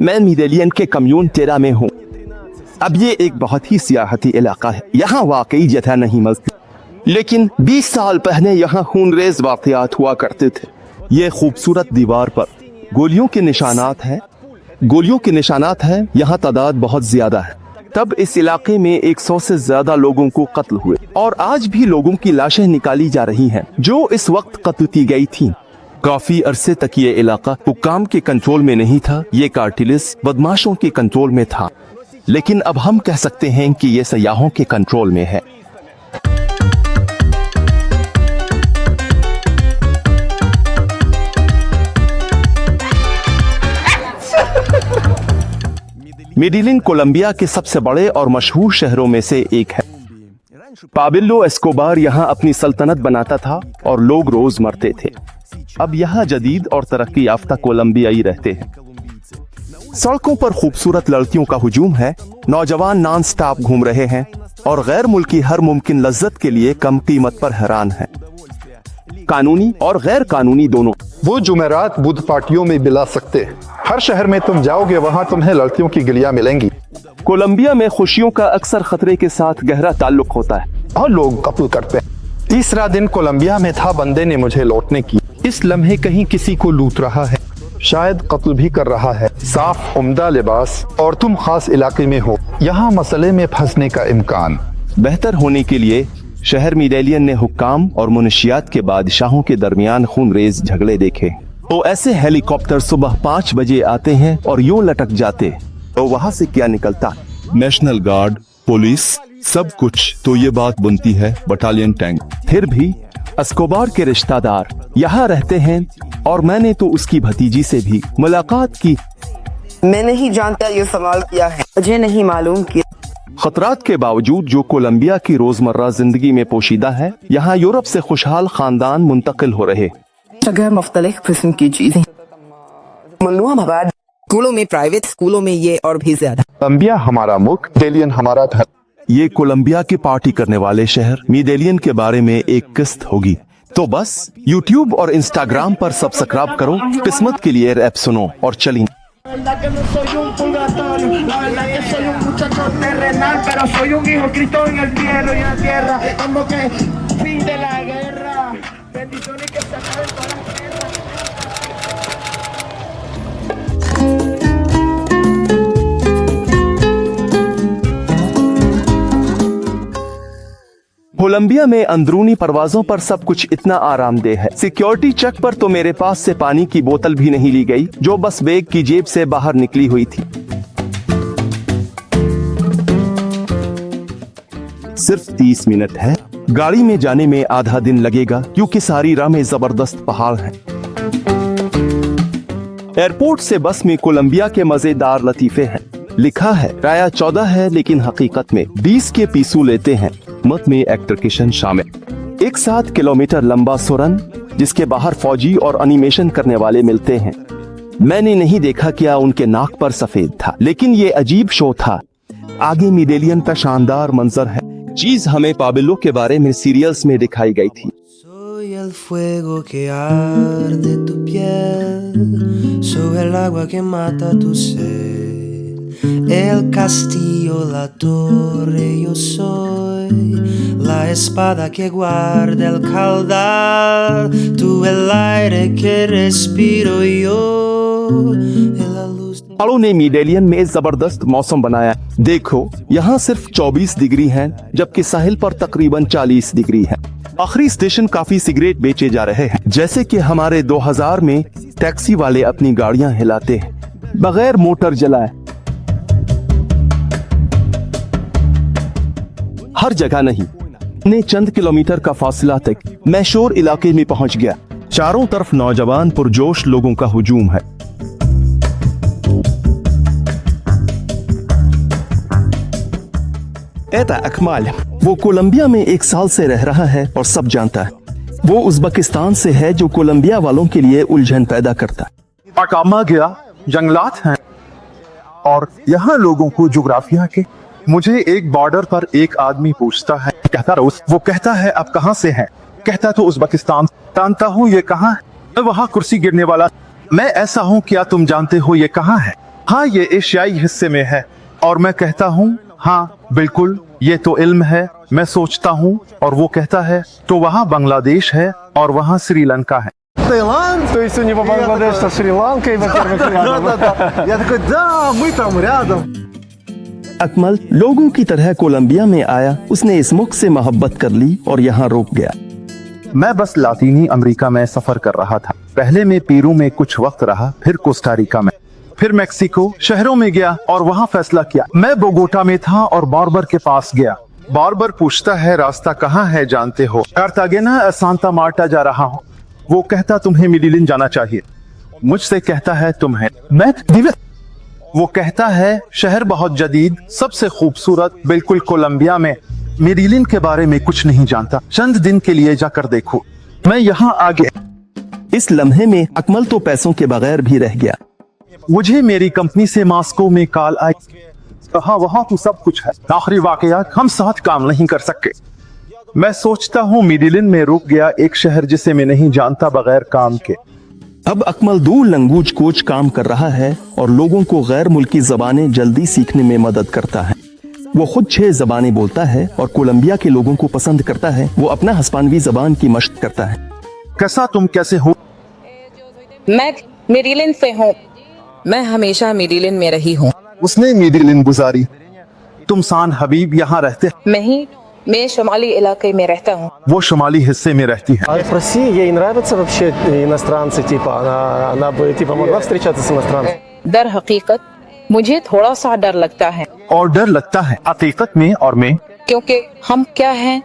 मैं मेडेलियन के कम्यून 13 में हूँ। अब ये एक बहुत ही सियाहती इलाका है, यहाँ वाकई जगह नहीं मिलती, लेकिन 20 साल पहले यहाँ खूनरेज वाक़यात हुआ करते थे। ये खूबसूरत दीवार पर गोलियों के निशानात हैं, यहाँ तादाद बहुत ज्यादा है। तब इस इलाके में 100 से ज्यादा लोगों को कत्ल हुए और आज भी लोगों की लाशें निकाली जा रही हैं जो इस वक्त कत्ल की गई थीं। काफी अरसे तक ये इलाका हुक्काम के कंट्रोल में नहीं था, ये कार्टेल्स बदमाशों के कंट्रोल में था, लेकिन अब हम कह सकते हैं कि ये सयाहों के कंट्रोल में है। मेडेलिन कोलंबिया के सबसे बड़े और मशहूर शहरों में से एक है। पाब्लो एस्कोबार यहाँ अपनी सल्तनत बनाता था और लोग रोज मरते थे। अब यहाँ जदीद और तरक्की याफ्ता कोलंबियाई रहते हैं। सड़कों पर खूबसूरत लड़कियों का हुजूम है, नौजवान नॉन स्टॉप घूम रहे हैं और गैर मुल्की हर मुमकिन लज्जत के लिए कम कीमत पर हैरान है। कानूनी और गैर कानूनी दोनों। वो जुमेरात बुध पार्टियों में बिला सकते हैं। हर शहर में तुम जाओगे वहाँ तुम्हें लड़कियों की गलियां मिलेंगी। कोलंबिया में खुशियों का अक्सर खतरे के साथ गहरा ताल्लुक होता है और लोग कत्ल करते हैं। तीसरा दिन कोलंबिया में था, बंदे ने मुझे लौटने की। इस लम्हे कहीं किसी को लूट रहा है, शायद कत्ल भी कर रहा है। साफ उम्दा लिबास और तुम खास इलाके में हो, यहाँ मसले में फंसने का इम्कान। बेहतर होने के लिए शहर मेडेलियन ने हुक्काम और मुनशियात के बादशाहों के दरमियान खूनरेज झगड़े देखे। तो ऐसे हेलीकॉप्टर सुबह 5 बजे आते हैं और यूं लटक जाते, तो वहां से क्या निकलता? नेशनल गार्ड, पुलिस, सब कुछ। तो ये बात बनती है बटालियन टैंक। फिर भी एस्कोबार के रिश्तेदार यहाँ रहते हैं और मैंने तो उसकी भतीजी से भी मुलाकात की। मैं नहीं जानता ये सवाल किया है, मुझे नहीं मालूम कि खतरात के बावजूद जो कोलंबिया की रोजमर्रा जिंदगी में पोशीदा है, यहाँ यूरोप से खुशहाल खानदान मुंतकिल हो रहे। जगह मुख्तलिफ किस्म की चीजें ममनुआ मवाद, स्कूलों में, प्राइवेट स्कूलों में ये और भी ज्यादा। कोलंबिया हमारा मुल्क, मेडेलियन हमारा घर। ये कोलंबिया के पार्टी करने वाले शहर मेडेलियन के बारे में एक किस्त होगी। तो बस YouTube और Instagram पर सब्सक्राइब करो, किस्मत के लिए रैप सुनो और चलिए। La verdad que no soy un purgatorio, la verdad que soy un muchacho terrenal, pero soy un hijo Cristo en el cielo y en la tierra, como que fin de la guerra, bendiciones que se acaben todas las guerras. Colombia में अंदरूनी परवाजों पर सब कुछ इतना आरामदेह है। Security check पर तो मेरे पास से पानी की बोतल भी नहीं ली गई, जो बस बैग की जेब से बाहर निकली हुई थी। सिर्फ 30 मिनट है, गाड़ी में जाने में आधा दिन लगेगा क्योंकि सारी राह में जबरदस्त पहाड़ हैं। एयरपोर्ट से बस में कोलंबिया के मजेदार लतीफे हैं। लिखा है राया 14 है, लेकिन हकीकत में 20 के पीसू लेते हैं। मत में एक्ट्रिकेशन शामिल। एक 7 किलोमीटर लंबा सुरंग जिसके बाहर फौजी और एनिमेशन करने वाले मिलते हैं। मैंने नहीं देखा क्या उनके नाक पर सफेद था, लेकिन ये अजीब शो था। आगे मेडेलियन का शानदार मंजर है। चीज हमें पाब्लो के बारे में सीरियल्स में दिखाई गई थी। Soy el fuego que arde tu piel, soy el agua que mata tu sed. El castillo, la torre, yo soy la espada que guarda el caudal. Tú el aire que respiro yo, la luz. पहाड़ों ने medallion में जबरदस्त मौसम बनाया। देखो यहाँ सिर्फ 24 degree है, जबकि साहिल पर तकरीबन 40 डिग्री है। आखिरी स्टेशन काफी सिगरेट बेचे जा रहे हैं, जैसे कि हमारे 2000 में टैक्सी वाले अपनी गाड़ियां हिलाते हैं बगैर मोटर जलाए। हर जगह नहीं, ने चंद किलोमीटर का फासला तक मैं शोर इलाके में पहुंच गया। चारों तरफ नौजवान पुरजोश लोगों का हुजूम है। एता अकमाल, वो कोलंबिया में 1 साल से रह रहा है और सब जानता है। वो उज़्बेकिस्तान से है जो कोलंबिया वालों के लिए उलझन पैदा करता है। अकामा गया, जंगलात हैं और यहाँ लोगों को जुग्राफिया के। मुझे एक बॉर्डर पर एक आदमी पूछता है, कहता रोज, वो कहता है आप कहाँ से हैं? कहता तो उज़्बेकिस्तान। जानता हूँ ये कहाँ है? मैं वहाँ कुर्सी गिरने वाला। मैं ऐसा हूँ, क्या तुम जानते हो ये कहाँ है? हाँ ये एशियाई हिस्से में है और मैं कहता हूँ हाँ बिल्कुल ये तो इल्म है। मैं सोचता हूँ और वो कहता है तो वहाँ बांग्लादेश है और वहाँ श्रीलंका है। Таиланд? То есть у него Бангладеш со Шри-Ланкой, во-первых, рядом. Да-да-да. Я такой, да, мы там рядом. अकमल लोगों की तरह कोलंबिया में आया। उसने इस मुल्क से मोहब्बत कर ली और यहाँ रुक गया। मैं बस लातीनी अमेरिका में सफर कर रहा था। पहले मैं पेरू में कुछ वक्त रहा, फिर कोस्टारिका में, फिर मैक्सिको शहरों में गया और वहाँ फैसला किया। मैं बोगोटा में था और बार्बर के पास गया। बार्बर पूछता है रास्ता कहाँ है जानते हो? कार्तागेना सांता मार्टा जा रहा हूँ। वो कहता तुम्हें मेडिलिन जाना चाहिए। मुझसे कहता है तुम्हें मैं वो कहता है शहर बहुत जदीद, सबसे खूबसूरत, बिल्कुल कोलंबिया में। मेडिलिन के बारे में कुछ नहीं जानता, चंद दिन के लिए जाकर देखो। मैं यहाँ आ गया। इस लम्हे में अकमल तो पैसों के बगैर भी रह गया। मुझे मेरी कंपनी से मॉस्को में कॉल आई, कहा वहाँ तो सब कुछ है, आखिरी वाकयात हम साथ काम नहीं कर सके। मैं सोचता हूँ मेडिलिन में रुक गया, एक शहर जिसे मैं नहीं जानता बगैर काम के। अब अकमल दूर लंगूज कोच काम कर रहा है और लोगों को गैर मुल्की जबानें जल्दी सीखने में मदद करता है। वो खुद 6 जबानें बोलता है और कोलंबिया के लोगों को पसंद करता है। वो अपना हस्पानवी जबान की मशक करता है। कैसा तुम कैसे हो? मैं मेरीलैंड से हूँ। मैं हमेशा मेरीलैंड में रही हूँ। उसने मेडिलिन गुजारी। तुम सान हबीब यहाँ रहते? मैं शुमाली इलाके में रहता हूँ। वो शुमाली हिस्से में रहती है। А спроси, ей нравятся вообще иностранцы, типа, она бы, типа, могла встречаться с иностранцем? दर हकीकत मुझे थोड़ा सा डर लगता है। और डर लगता है हकीकत में और मैं, क्योंकि हम क्या हैं,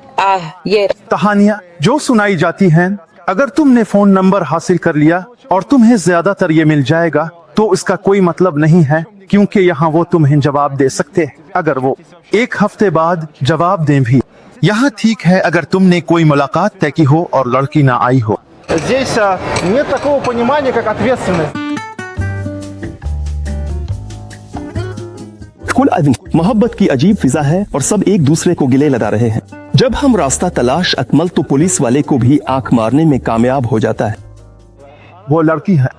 ये कहानियाँ जो सुनाई जाती हैं। अगर तुमने फोन नंबर हासिल कर लिया और तुम्हें ज्यादातर ये मिल जाएगा तो इसका कोई मतलब नहीं है, क्योंकि यहाँ वो तुम्हें जवाब दे सकते हैं अगर वो 1 हफ्ते बाद जवाब दें भी। यहाँ ठीक है अगर तुमने कोई मुलाकात तय की हो और लड़की ना आई हो। Здесь нет такого понимания, как ответственность. मोहब्बत की अजीब फिजा है और सब एक दूसरे को गिले लगा रहे हैं। जब हम रास्ता तलाश अकमल तो पुलिस वाले को भी आंख मारने में कामयाब हो जाता है। वो लड़की है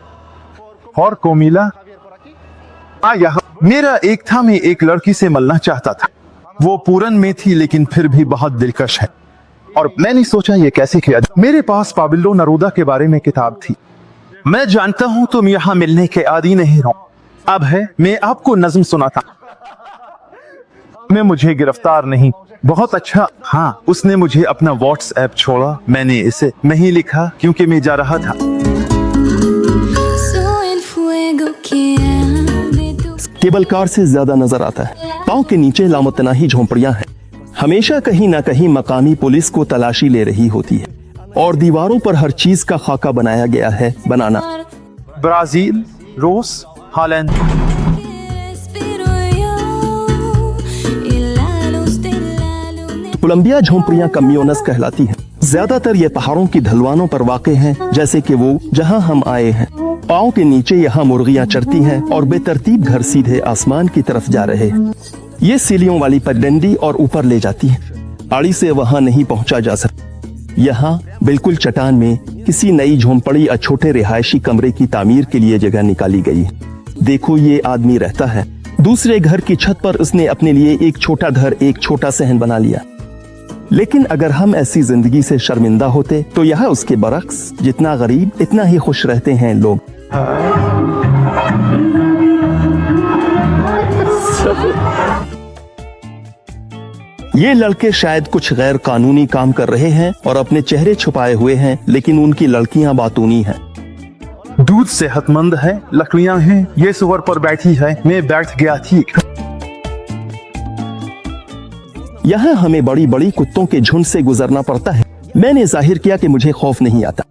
और कोमिला यहाँ मेरा एक था, मैं एक लड़की से मिलना चाहता था। वो पूरन में थी लेकिन फिर भी बहुत दिलकश है और मैंने सोचा ये कैसे किया। मेरे पास पाबिलो नरूदा के बारे में किताब थी। मैं जानता हूँ तुम यहाँ मिलने के आदी नहीं रहो। अब है मैं आपको नज्म सुनाता। मैं मुझे गिरफ्तार नहीं। बहुत अच्छा। हाँ उसने मुझे अपना व्हाट्सएप छोड़ा। मैंने इसे नहीं लिखा क्योंकि मैं जा रहा था। केबल कार से ज्यादा नजर आता है। पाँव के नीचे लामतनाही झोंपड़ियां हैं। हमेशा कहीं ना कहीं मकामी पुलिस को तलाशी ले रही होती है और दीवारों पर हर चीज का खाका बनाया गया है। बनाना ब्राजील, रूस, हॉलैंड। कोलंबिया झोंपड़ियां कम्युनस कहलाती हैं। ज्यादातर ये पहाड़ों की ढलवानों पर वाक़े हैं, जैसे कि वो जहां हम आए हैं। पाँव के नीचे यहाँ मुर्गियां चरती हैं और बेतरतीब घर सीधे आसमान की तरफ जा रहे हैं। ये सीलियों वाली पगडंडी और ऊपर ले जाती है। आड़ी से वहां नहीं पहुंचा जा सकता। यहाँ बिल्कुल चट्टान में किसी नई झोंपड़ी या छोटे रिहायशी कमरे की तामीर के लिए जगह निकाली गई है। देखो ये आदमी रहता है। दूसरे घर की छत पर उसने अपने लिए एक छोटा घर, एक छोटा सहन बना लिया। लेकिन अगर हम ऐसी जिंदगी से शर्मिंदा होते तो यह उसके बरक्स, जितना गरीब इतना ही खुश रहते हैं लोग। ये लड़के शायद कुछ गैर कानूनी काम कर रहे हैं और अपने चेहरे छुपाए हुए हैं, लेकिन उनकी लड़कियां बातूनी हैं। दूध सेहतमंद है, लकड़ियां हैं। ये सुअर पर बैठी है, मैं बैठ गया थी। यहाँ हमें बड़ी बड़ी कुत्तों के झुंड से गुजरना पड़ता है। मैंने जाहिर किया कि मुझे खौफ नहीं आता।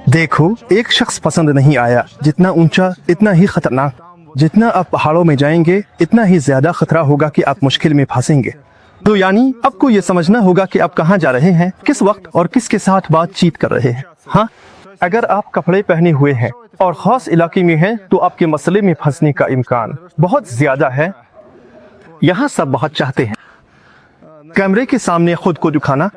देखो एक शख्स पसंद नहीं आया। जितना ऊंचा इतना ही खतरनाक। जितना आप पहाड़ों में जाएंगे इतना ही ज्यादा खतरा होगा कि आप मुश्किल में फंसेंगे। तो यानी आपको ये समझना होगा कि आप कहाँ जा रहे हैं, किस वक्त और किसके साथ बातचीत कर रहे हैं। हाँ अगर आप कपड़े पहने हुए हैं और खास इलाके में हैं तो आपके मसले में फंसने का इम्कान बहुत ज्यादा है। यहाँ सब बहुत चाहते हैं कैमरे के सामने खुद को दिखाना।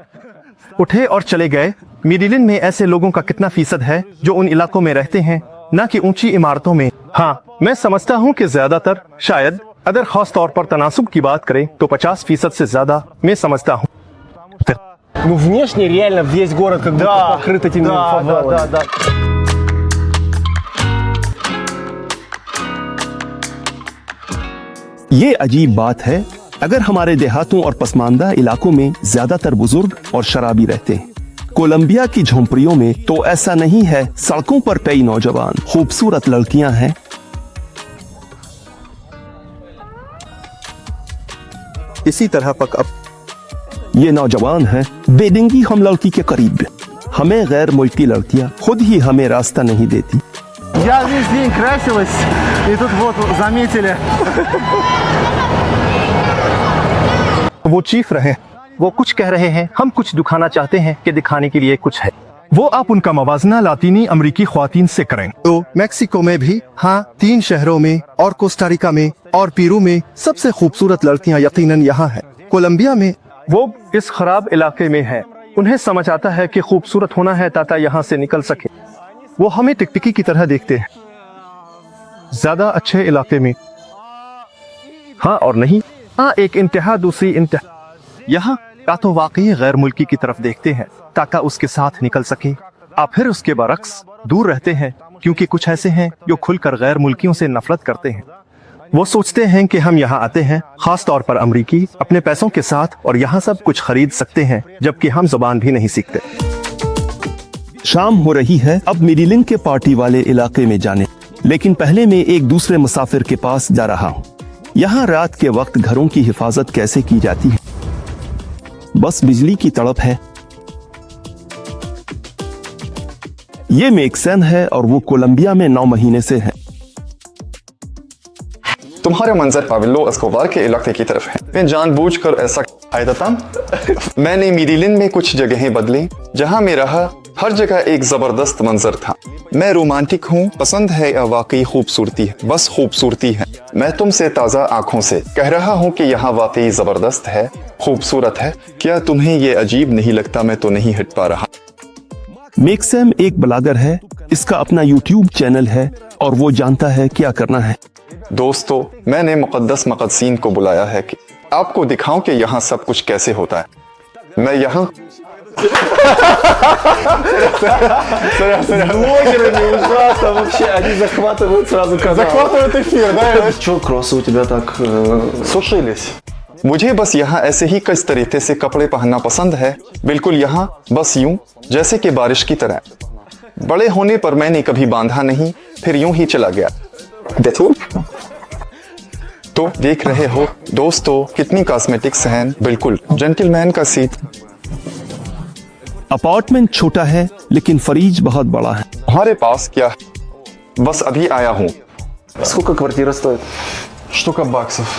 उठे और चले गए। मेडिलिन में ऐसे लोगों का कितना फीसद है जो उन इलाकों में रहते हैं? न कि ऊंची इमारतों में। हाँ, मैं समझता हूँ कि ज्यादातर, शायद अगर खास तौर पर तनासुब की बात करें तो 50% से ज्यादा मैं समझता हूँ। Ну, внешне реально весь город как будто покрыт этими фавелами. ये अजीब बात है, अगर हमारे देहातों और पसमानदा इलाकों में ज्यादातर बुजुर्ग और शराबी रहते हैं। कोलंबिया की झोंपड़ियों में तो ऐसा नहीं है। सड़कों पर कई नौजवान खूबसूरत लड़कियां हैं। इसी तरह पक अब ये नौजवान हैं बेडिंगी हम लड़की के करीब। हमें गैर मुल्की लड़कियां खुद ही हमें रास्ता नहीं देती। Я весь день красилась, и тут вот заметили. वो चीख रहे हैं, वो कुछ कह रहे हैं, हम कुछ दिखाना चाहते हैं कि दिखाने के लिए कुछ है। वो आप उनका मवाजना लातीनी अमरीकी ख्वातीन से करें। तो मैक्सिको में भी, हाँ, 3 शहरों में और कोस्टारिका में और पेरू में सबसे खूबसूरत लड़कियां यकीनन यहाँ है। कोलंबिया में वो इस खराब इलाके में है। उन्हें समझ आता है कि खूबसूरत होना है ताकि यहाँ से निकल सके। वो हमें टिकटिकी की तरह देखते हैं। ज्यादा अच्छे इलाके में, हाँ और नहीं, हाँ, एक इंतहा दूसरी इंतहा। यहाँ का तो वाकई गैर मुल्की की तरफ देखते हैं ताकि उसके साथ निकल सके। आप फिर उसके बरक्स दूर रहते हैं, क्योंकि कुछ ऐसे हैं जो खुलकर गैर मुल्कियों से नफरत करते हैं। वो सोचते हैं कि हम यहाँ आते हैं, खास तौर पर अमरीकी, अपने पैसों के साथ, और यहाँ सब कुछ खरीद सकते हैं, जबकि हम जुबान भी नहीं सीखते। शाम हो रही है, अब मेरीलैंड के पार्टी वाले इलाके में जाने, लेकिन पहले मैं एक दूसरे मुसाफिर के पास जा रहा हूँ। यहाँ रात के वक्त घरों की हिफाजत कैसे की जाती है? बस बिजली की तड़प है। ये मेक्सन है और वो कोलंबिया में 9 महीने से है। तुम्हारे मंजर पाब्लो एस्कोबार के इलाके की तरफ है। मैं जानबूझकर ऐसा आयदतन मैंने मेरीलैंड में कुछ जगहें बदली। जहां मैं रहा हर जगह एक जबरदस्त मंजर था। मैं रोमांटिक हूँ, पसंद है या वाकई खूबसूरती है, बस खूबसूरती है। मैं तुमसे ताज़ा आंखों से कह रहा हूँ कि यहाँ वाकई जबरदस्त है, खूबसूरत है। क्या तुम्हें ये अजीब नहीं लगता? मैं तो नहीं हट पा रहा। मेक्सम एक ब्लॉगर है, इसका अपना यूट्यूब चैनल है और वो जानता है क्या करना है। दोस्तों, मैंने मुक़द्दस मक़दसीन को बुलाया है कि आपको दिखाऊं कि यहाँ सब कुछ कैसे होता है। मैं यहाँ Блогерами ужасно вообще, они захватывают сразу канал. захватывают эфир, да? Чё, кроссы у тебя так сушились? मुझे बस यहाँ ऐसे ही किस तरीके से कपड़े पहनना पसंद है, बिल्कुल यहाँ बस यूं जैसे कि बारिश की तरह। बड़े होने पर मैंने कभी बांधा नहीं, फिर यूं ही चला गया। देखो तो देख रहे हो दोस्तों कितनी कॉस्मेटिक्स हैं, बिल्कुल जेंटलमैन का सीट। अपार्टमेंट छोटा है लेकिन फ्रिज बहुत बड़ा है। तुम्हारे पास क्या है? बस अभी आया हूँ। Сколько квартира стоит? штука баксов।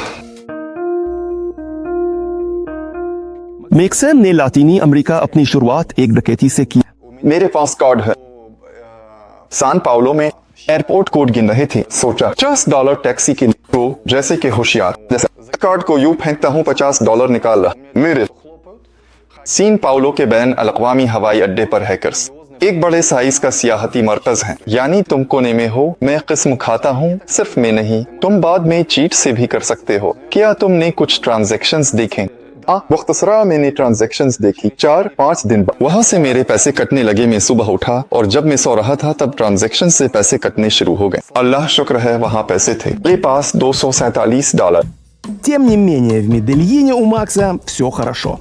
मेक्सम ने लातीनी अमेरिका अपनी शुरुआत एक डकैती से की। मेरे पास कार्ड है। सान पाउलो में एयरपोर्ट कोड गिन रहे थे, सोचा $50 टैक्सी के लिए। तो जैसे कि होशियार, जैसे कार्ड को यूं फेंकता हूं, $50 निकाल रहा। मेरे सीन पाउलो के बैन अल-अक़वामी हवाई अड्डे पर हैकर्स एक बड़े साइज का सियाहती मरकज है। यानी तुम कोने में हो, मैं किस्म खाता हूँ। सिर्फ मैं नहीं, तुम बाद में चीट से भी कर सकते हो। क्या तुमने कुछ ट्रांजैक्शंस देखें? मुख्तसरा मैंने ट्रांजैक्शंस देखी। 4-5 दिन बाद वहां से मेरे पैसे कटने लगे। मैं सुबह उठा और जब मैं सो रहा था तब ट्रांजैक्शन से पैसे कटने शुरू हो गए। अल्लाह शुक्र है वहां पैसे थे। मेरे पास $247। Тем не менее, в Медельине у Макса все хорошо.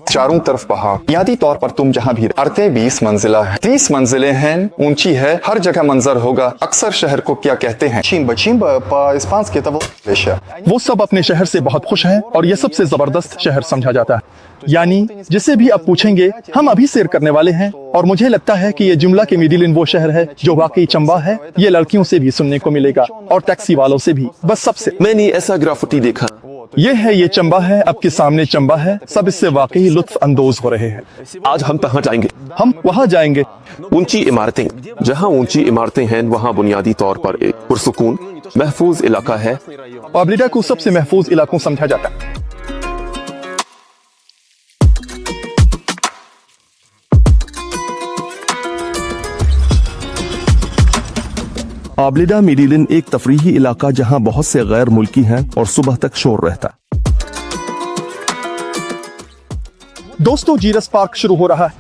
चारों तरफ पहाड़। बुनियादी तौर पर तुम जहाँ भी रहते 20 मंजिला है, 30 मंजिलें हैं, ऊंची है, हर जगह मंजर होगा। अक्सर शहर को क्या कहते हैं? चिम्बा चिम्बा по-испански это वेश्या। वो सब अपने शहर से बहुत खुश हैं और ये सबसे जबरदस्त शहर समझा जाता है। यानी जिसे भी आप पूछेंगे हम अभी शेयर करने वाले हैं। और मुझे लगता है कि ये जुमला के मेडीलिन वो शहर है जो वाकई चंबा है। ये लड़कियों से भी सुनने को मिलेगा और टैक्सी वालों से भी। बस सबसे मैंने ऐसा ग्राफिटी देखा। ये है, ये चंबा है, आपके सामने चंबा है। सब इससे वाकई लुत्फ अंदोज हो रहे हैं। आज हम कहाँ जाएंगे? हम वहाँ जाएंगे। ऊंची इमारतें। जहाँ ऊंची इमारतें हैं वहाँ बुनियादी तौर पर एक पुरसुकून महफूज इलाका है। पाब्लिडा को सबसे महफूज इलाकों समझा जाता है। आबलिडा मिडिलिन एक तफरीही इलाका जहां बहुत से गैर मुल्की हैं और सुबह तक शोर रहता। दोस्तों, जीरस पार्क शुरू हो रहा है।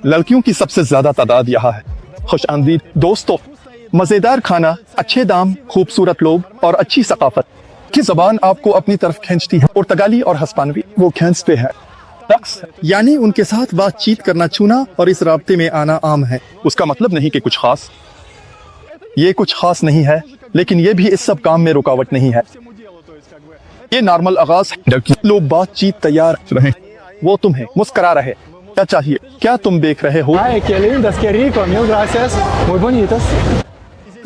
लड़कियों की सबसे ज्यादा तादाद यहाँ है। खुश आमदीद दोस्तों, मजेदार खाना, अच्छे दाम, खूबसूरत लोग और अच्छी सकाफत की जबान आपको अपनी तरफ खींचती है। पुर्तगाली और हस्पानवी वो खींचते हैं। रक्स यानी उनके साथ बातचीत करना छूना और इस राब्ते में आना आम है। उसका मतलब नहीं कि कुछ खास, ये कुछ खास नहीं है, लेकिन ये भी इस सब काम में रुकावट नहीं है। ये नॉर्मल आगाज है। लोग बातचीत तैयार रहे, वो तुम्हें मुस्करा रहे। क्या चाहिए? क्या तुम देख रहे हो?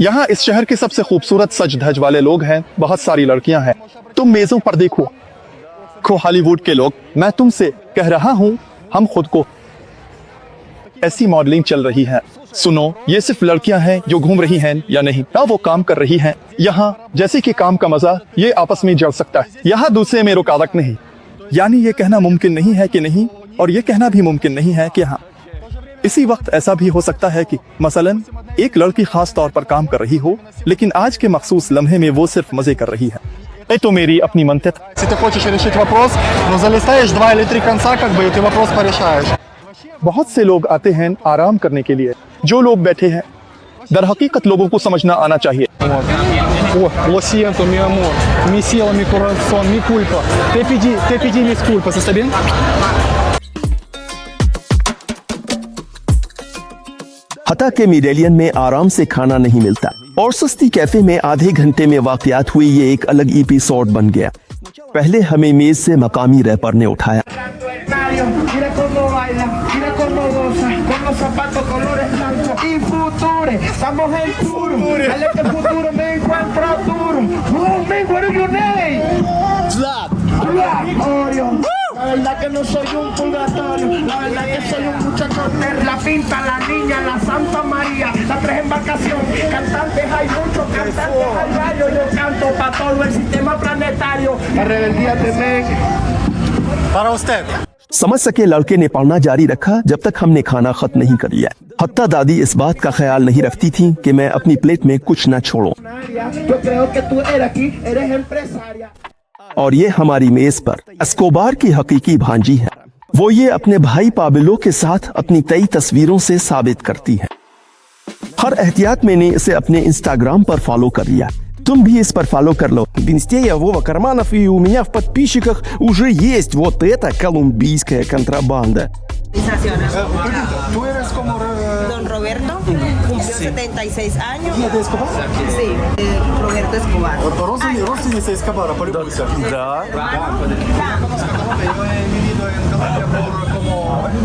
यहाँ इस शहर के सबसे खूबसूरत सज धज वाले लोग हैं। बहुत सारी लड़कियां हैं। तुम मेजों पर देखो, हॉलीवुड के लोग। मैं तुमसे कह रहा हूँ, हम खुद को ऐसी मॉडलिंग चल रही है। सुनो, ये सिर्फ लड़कियां हैं जो घूम रही हैं या नहीं, ना वो काम कर रही हैं। यहाँ जैसे कि काम का मजा ये आपस में जड़ सकता है। यहाँ दूसरे में रुकावट नहीं, यानी ये कहना मुमकिन नहीं है कि नहीं, और ये कहना भी मुमकिन नहीं है कि हाँ। इसी वक्त ऐसा भी हो सकता है कि मसलन एक लड़की खास तौर पर काम कर रही हो, लेकिन आज के मखसूस लम्हे में वो सिर्फ मजे कर रही है। ये तो मेरी अपनी मंतक। Если ты хочешь решить вопрос, но залистаешь 2 или 3 конца, как бы, и ты вопрос порешаешь. बहुत से लोग आते हैं आराम करने के लिए। जो लोग बैठे हैं, दर हकीकत लोगों को समझना आना चाहिए। Lo siento, mi amor. Mi cielo, mi corazón, mi culpa. Te pedí mis culpas, ¿está bien? हता के मिडेलियन में आराम से खाना नहीं मिलता और सस्ती कैफे में आधे घंटे में वाकयात हुई ये एक अलग एपिसोड बन गया। पहले हमें मेज से मकामी रैपर ने उठाया। Mira cómo baila, mira cómo goza, con los zapatos colores blancos y futuro. Estamos en puro, dale que futuro me encuentro duro. Oh, man, what are your name? Vlad. Oreo. La verdad que no soy un purgatorio, la verdad que soy un muchacho de la pinta, la niña, la Santa María, las 3 embarcaciones, cantantes hay muchos, cantantes hay varios, yo canto para todo el sistema planetario. La rebeldía te Para usted. समझ सके लड़के ने पढ़ना जारी रखा जब तक हमने खाना खत्म नहीं कर लिया। हत्ता दादी इस बात का ख्याल नहीं रखती थी कि मैं अपनी प्लेट में कुछ न छोड़ूं। Yo creo que tú eres aquí, eres empresaria. और ये हमारी मेज पर एस्कोबार की हकीकी भांजी है। वो ये अपने भाई पाब्लो के साथ अपनी कई तस्वीरों से साबित करती है। हर एहतियात मैंने इसे अपने इंस्टाग्राम पर फॉलो कर लिया। तुम भी इस पर फॉलो कर लो। В инсте я Вова Карманов, и у меня в подписчиках уже есть вот эта колумбийская контрабанда. ¿Tú eres como Don Roberto cumplió 76 años. Sí, Roberto Escobar. родственница Эскобара, полюбуйся. Да.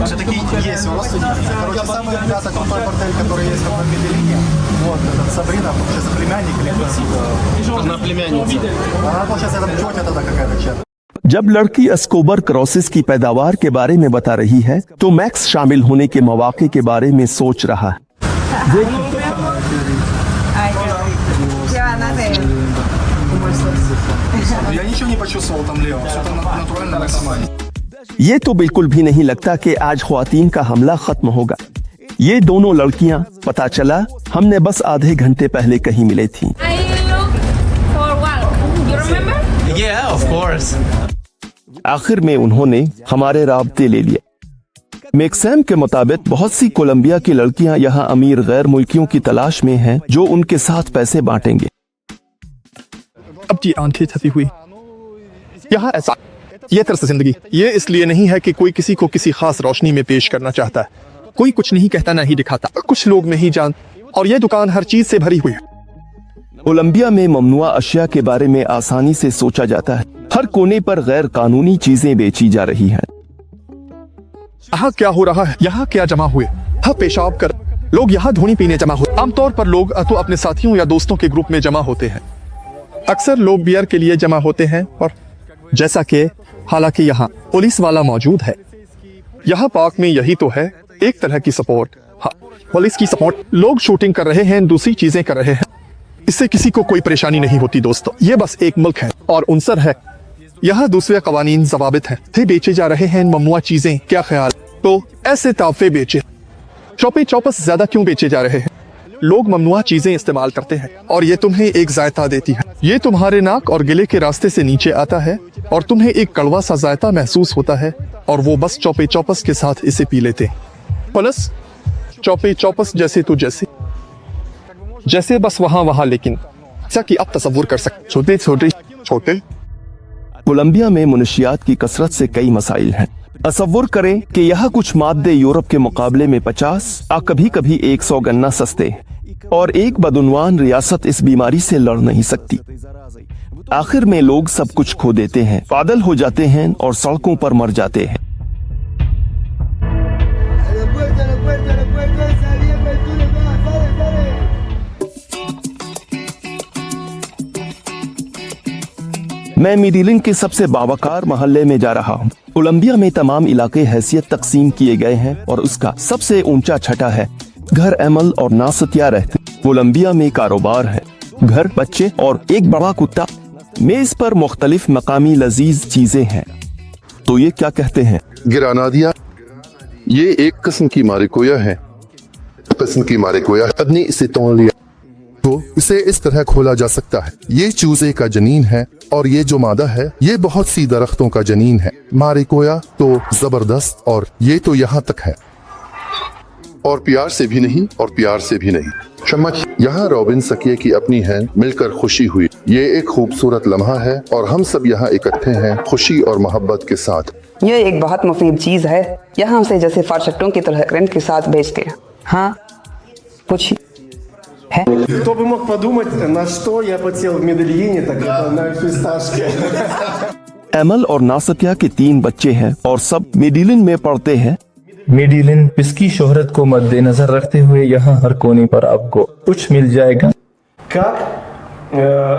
Все-таки есть родственники. Короче, самые ребята, крутой бордель, который есть в Медельине. Вот, это Сабрина, получается, племянник или кто? Она племянница. Она, получается, это тетя тогда какая-то чья-то. जब लड़की एस्कोबर क्रॉसेस की पैदावार के बारे में बता रही है तो मैक्स शामिल होने के मौके के बारे में सोच रहा है। Я ничего не почувствовал там левым. Все там натурально нормально. ये तो बिल्कुल भी नहीं लगता कि आज ख्वातीन का हमला खत्म होगा। ये दोनों लड़कियां, पता चला हमने बस आधे घंटे पहले कहीं मिले थीं। Yeah, of course. आखिर में उन्होंने हमारे राब्ते ले लिए। मैक्सैम के मुताबिक बहुत सी कोलंबिया की लड़कियां यहाँ अमीर गैर मुल्कियों की तलाश में हैं जो उनके साथ पैसे बांटेंगे। अब जी आंखें थकी हुई। यहाँ ऐसा ये तरस जिंदगी ये इसलिए नहीं है कि कोई किसी को किसी खास रोशनी में पेश करना चाहता है। कोई कुछ नहीं कहता, ना ही दिखाता। कुछ लोग नहीं जान, और ये दुकान हर चीज से भरी हुई है। कोलंबिया में ममनुआ अशिया के बारे में आसानी से सोचा जाता है। हर कोने पर गैर कानूनी चीजें बेची जा रही हैं। यहाँ क्या हो रहा है? यहाँ क्या जमा हुए? हाँ, पेशाब कर लोग यहाँ धोनी पीने जमा हुए। आमतौर पर लोग तो अपने साथियों या दोस्तों के ग्रुप में जमा होते हैं। अक्सर लोग बियर के लिए जमा होते हैं, और जैसा कि हालांकि यहाँ पुलिस वाला मौजूद है। यहाँ पार्क में यही तो है, एक तरह की सपोर्ट। हाँ, पुलिस की सपोर्ट। लोग शूटिंग कर रहे हैं, दूसरी चीजें कर रहे हैं। इससे किसी को कोई परेशानी नहीं होती दोस्तों। ये बस एक मुल्क है और उनसर है। यहाँ दूसरे कवानीन ज़वाबित हैं। थे बेचे जा रहे हैं ममनुआ चीजें। क्या ख्याल? तो ऐसे ताफे बेचे। चौपे चौपस ज्यादा क्यों बेचे जा रहे हैं? लोग ममनुआ चीजें इस्तेमाल करते हैं और ये तुम्हें एक जायका देती है। ये तुम्हारे नाक और गले के रास्ते से नीचे आता है और तुम्हें एक कड़वा सा जायका महसूस होता है और वो बस चौपे चौपस के साथ इसे पी लेते हैं। प्लस चौपे चौपस जैसे तो जैसे बस वहाँ लेकिन जैसा कि आप तस्वुर कर सकते, छोटे कोलंबिया में मुनशियात की कसरत से कई मसाइल हैं। तस्वुर करें कि यहाँ कुछ मादे यूरोप के मुकाबले में 50 या कभी कभी 100 गन्ना सस्ते हैं और एक बदउनवान रियासत इस बीमारी से लड़ नहीं सकती। आखिर में लोग सब कुछ खो देते हैं, पागल हो जाते हैं और सड़कों पर मर जाते हैं। मैं मेडिलिन के सबसे बावकार मोहल्ले में जा रहा हूँ। कोलंबिया में तमाम इलाके हैसियत तकसीम किए गए हैं और उसका सबसे ऊंचा छठा है। घर एमल और नासतिया रहते। कोलंबिया में कारोबार है, घर, बच्चे और एक बड़ा कुत्ता। मेज पर मुख्तलिफ मकामी लजीज चीजें हैं। तो ये क्या कहते हैं? गिरानादिया, ये एक किस्म की मारिकोया है। अपनी इसे तोड़ लिया तो इसे इस तरह खोला जा सकता है। ये चूजे का जनीन है और ये जो मादा है ये बहुत सी दरख्तों का जनीन है। मारिकोया तो जबरदस्त, और ये तो यहाँ तक है। और प्यार से भी नहीं। शम्मा, यहाँ रॉबिन सकिए की अपनी है, मिलकर खुशी हुई। ये एक खूबसूरत लम्हा है और हम सब यहाँ इकट्ठे हैं खुशी और मोहब्बत के साथ। ये एक बहुत मुफीद चीज है। यहाँ उसे जैसे फारशट्टों की तरह रेंट के साथ बेचते हैं। हाँ, कुछ है। Кто бы мог подумать, на что я подсел в Медельине, так это на фисташке. एमल और नासतिया के 3 बच्चे हैं और सब मेडिलिन में पढ़ते हैं। मेडिलिन इसकी शोहरत को मद्देनजर रखते हुए यहाँ हर कोने पर आपको कुछ मिल जाएगा। Как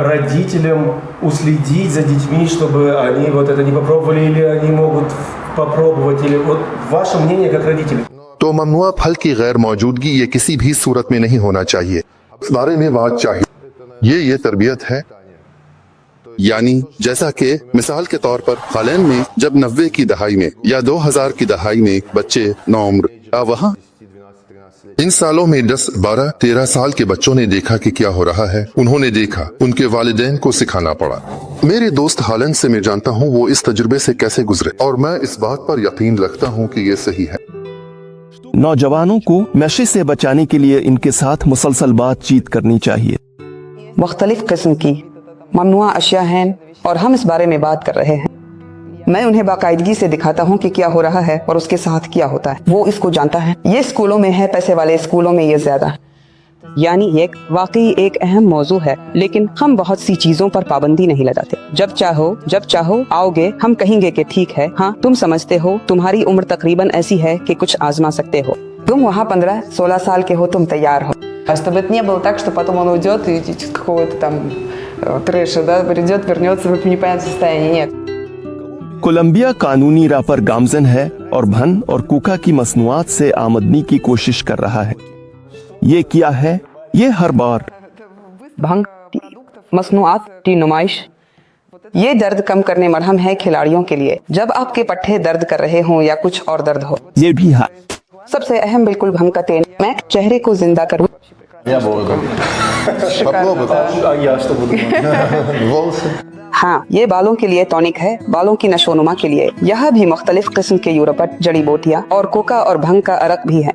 родителям уследить за детьми, чтобы они вот это не попробовали, или они могут попробовать, или вот ваше мнение как родители? तो ममनुआ फल की गैर मौजूदगी ये किसी भी सूरत में नहीं होना चाहिए। इस बारे में बात चाहिए। ये तरबियत है, यानी जैसा कि मिसाल के तौर पर हालैंड में जब 90 की दहाई में या 2000 की दहाई में बच्चे नौम्र या वहाँ इन सालों में 10, 12, 13 साल के बच्चों ने देखा कि क्या हो रहा है। उन्होंने देखा, उनके वालिदैन को सिखाना पड़ा। मेरे दोस्त हालैंड से मैं जानता हूँ वो इस तजुर्बे से कैसे गुजरे और मैं इस बात पर यकीन रखता हूँ कि ये सही है। नौजवानों को नशे से बचाने के लिए इनके साथ मुसलसल बातचीत करनी चाहिए। मुख्तलिफ किस्म की ममनुआ अशिया हैं और हम इस बारे में बात कर रहे हैं। मैं उन्हें बाकायदगी से दिखाता हूँ कि क्या हो रहा है और उसके साथ क्या होता है। वो इसको जानता है। ये स्कूलों में है, पैसे वाले स्कूलों में ये ज्यादा है। यानी ये वाकई एक अहम मौजू है, लेकिन हम बहुत सी चीजों पर पाबंदी नहीं लगाते। जब चाहो आओगे, हम कहेंगे कि ठीक है, हाँ तुम समझते हो, तुम्हारी उम्र तकरीबन ऐसी है कि कुछ आजमा सकते हो। तुम वहाँ 15-16 साल के हो, तुम तैयार हो। Чтобы это не было так, что потом он уйдет и какого-то там трэша, да, вернется в непонятное состояние. Нет. कोलंबिया कानूनी राह पर गामजन है और भन और कुका की मसनुआत से आमदनी की कोशिश कर रहा है। ये क्या है? ये हर बार भंग मसनुआत की नुमाइश। ये दर्द कम करने मरहम है खिलाड़ियों के लिए जब आपके पट्टे दर्द कर रहे हों या कुछ और दर्द हो। ये भी है। सबसे अहम बिल्कुल भंग का तेल। मैं चेहरे को जिंदा करूँ। हाँ, ये बालों के लिए टॉनिक है, बालों की नशोनुमा के लिए। यह भी मुख्तलिफ किस्म के यूरोपट, जड़ी बूटियाँ और कोका और भंग का अरक भी है।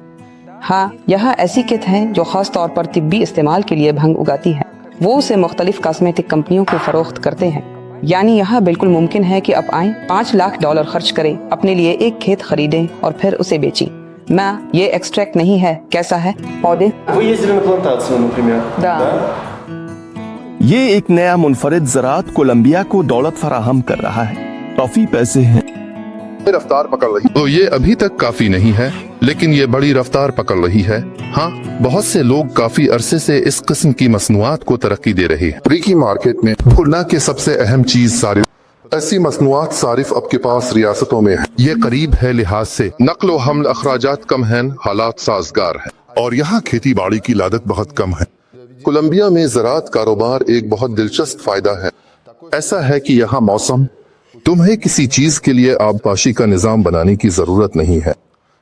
हाँ, यह ऐसी किट है जो खास तौर पर तिब्बी इस्तेमाल के लिए भंग उगाती है। वो उसे मुख्तलिफ कॉस्मेटिक कंपनियों को फरोख्त करते हैं। यानी यह बिल्कुल मुमकिन है कि आप आएं, $5 लाख खर्च करें, अपने लिए एक खेत खरीदें और फिर उसे बेचें। मैं ये एक्सट्रैक्ट नहीं है, कैसा है पौधे? Вы ездили на плантацию, например? Да. ये एक नया मुनफरिद ज़रात कोलंबिया को दौलत फराहम कर रहा है। काफी पैसे हैं। रफ्तार पकड़ रही तो ये अभी तक काफी नहीं है, लेकिन ये बड़ी रफ्तार पकड़ रही है। हाँ, बहुत से लोग काफी अरसे से इस किस्म की मसनुआत को तरक्की दे रहे हैं। अफ्रीकी मार्केट में खुलना की सबसे अहम चीज सारिफ। ऐसी मसनुआत सारिफ आपके पास रियासतों में है। ये करीब है लिहाज से, नक्लो हमल अखराजात कम हैं, हालात साजगार है और यहाँ खेती बाड़ी की लागत बहुत कम है। कोलंबिया में ज़राअत कारोबार एक बहुत दिलचस्प फायदा है। ऐसा है कि यहाँ मौसम, तुम्हें किसी चीज के लिए आबपाशी का निजाम बनाने की जरूरत नहीं है।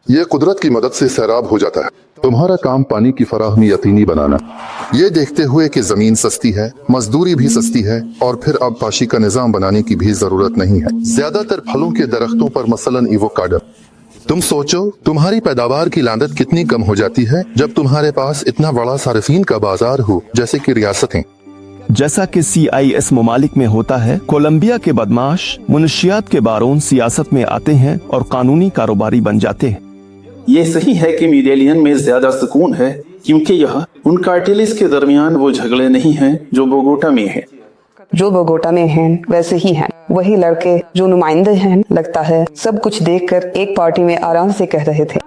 यह कुदरत की मदद से सैराब हो जाता है। तुम्हारा काम पानी की फराहमी यकीनी बनाना, ये देखते हुए कि जमीन सस्ती है, मजदूरी भी सस्ती है और फिर अब पाशी का निजाम बनाने की भी जरूरत नहीं है। ज्यादातर फलों के दरख्तों पर मसलन एवोकाडो, तुम सोचो तुम्हारी पैदावार की लागत कितनी कम हो जाती है जब तुम्हारे पास इतना बड़ा सार्फिन का बाजार हो जैसे कि रियासतें। जैसा कि CIS ममालिक में होता है, कोलंबिया के बदमाश मुनशियात के बारोन सियासत में आते हैं और कानूनी कारोबारी बन जाते हैं। ये सही है कि मेडेलियन में ज्यादा सुकून है क्योंकि यह उन कार्टेल्स के दरमियान वो झगड़े नहीं हैं जो बोगोटा में है। जो बोगोटा में हैं वैसे ही हैं, वही लड़के जो नुमाइंदे हैं। लगता है सब कुछ देखकर एक पार्टी में आराम से कह रहे थे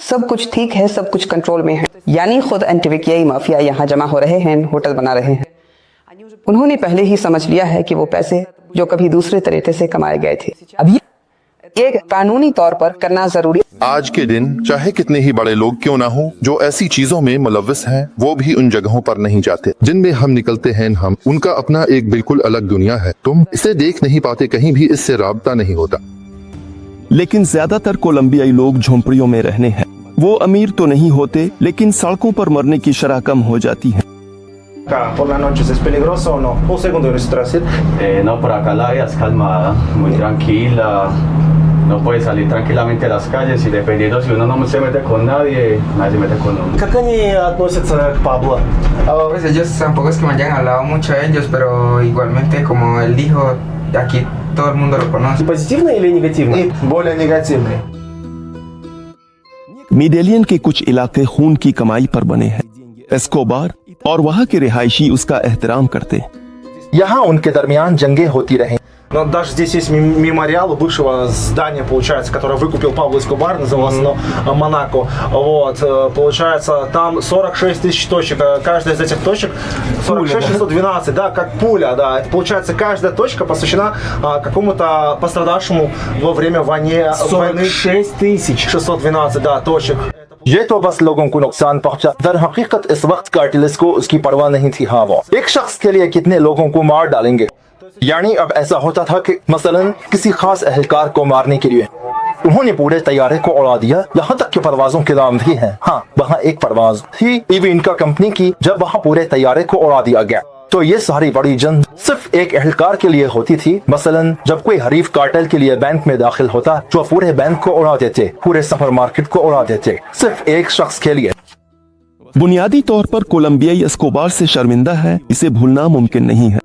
सब कुछ ठीक है, सब कुछ कंट्रोल में है। यानी खुद एंटीविकियाई माफिया यहाँ जमा हो रहे हैं, होटल बना रहे हैं। उन्होंने पहले ही समझ लिया है कि वो पैसे जो कभी दूसरे तरीके से कमाए गए थे अभी एक कानूनी तौर पर करना जरूरी। आज के दिन चाहे कितने ही बड़े लोग क्यों ना हो जो ऐसी चीजों में मुलव्वस हैं, वो भी उन जगहों पर नहीं जाते जिनमें हम निकलते हैं। हम उनका अपना एक बिल्कुल अलग दुनिया है, तुम इसे देख नहीं पाते, कहीं भी इससे राबता नहीं होता। लेकिन ज्यादातर कोलंबियाई लोग झोंपड़ियों में रहने हैं। वो अमीर तो नहीं होते, लेकिन सड़कों पर मरने की शरह कम हो जाती है। Por las noches es peligroso o no? Un segundo, yo necesito decir. No, por acá la vida es calmada, muy tranquila. No puede salir tranquilamente a las calles y dependiendo si uno no se mete con nadie, nadie se mete con uno. Как они относятся к Пабло? Pues ellos tampoco es que me hayan hablado mucho de ellos, pero igualmente como él dijo, aquí todo el mundo lo conoce. Позитивный или негативный? Более негативный. Medallion के कुछ इलाके खून की कमाई पर बने हैं। Escobar और वहाँ के रिहायशी उसका एहतराम करते हैं। यहाँ उनके दरमियान जंगें होती रहीं। Но даже здесь есть мемориал у бывшего здания, получается, которое выкупил Пабло Эскобар, называлось оно Монако. Вот, получается, там 46 тысяч точек. Каждая из этих точек 46 612, да, как пуля, да. Это, получается, каждая точка посвящена какому-то пострадавшему во время войны. 46 тысяч 612, да, точек. ये तो बस लोगों को नुकसान पहुंचा। दर हकीकत इस वक्त कार्टेल्स को उसकी परवाह नहीं थी। हाँ, वो एक शख्स के लिए कितने लोगों को मार डालेंगे। यानी अब ऐसा होता था कि मसलन किसी खास अहलकार को मारने के लिए उन्होंने पूरे तैयारे को उड़ा दिया, यहाँ तक कि परवाजों के नाम भी हैं। हाँ, वहाँ एक परवाज थी इवेंका कंपनी की, जब वहाँ पूरे तैयारे को उड़ा दिया गया। तो ये सारी बड़ी जंग सिर्फ एक अहलकार के लिए होती थी। मसलन जब कोई हरीफ कार्टेल के लिए बैंक में दाखिल होता, जो पूरे बैंक को उड़ा देते, पूरे सुपर मार्केट को उड़ा देते, सिर्फ एक शख्स के लिए। बुनियादी तौर पर कोलंबियाई एस्कोबार से शर्मिंदा है, इसे भूलना मुमकिन नहीं है।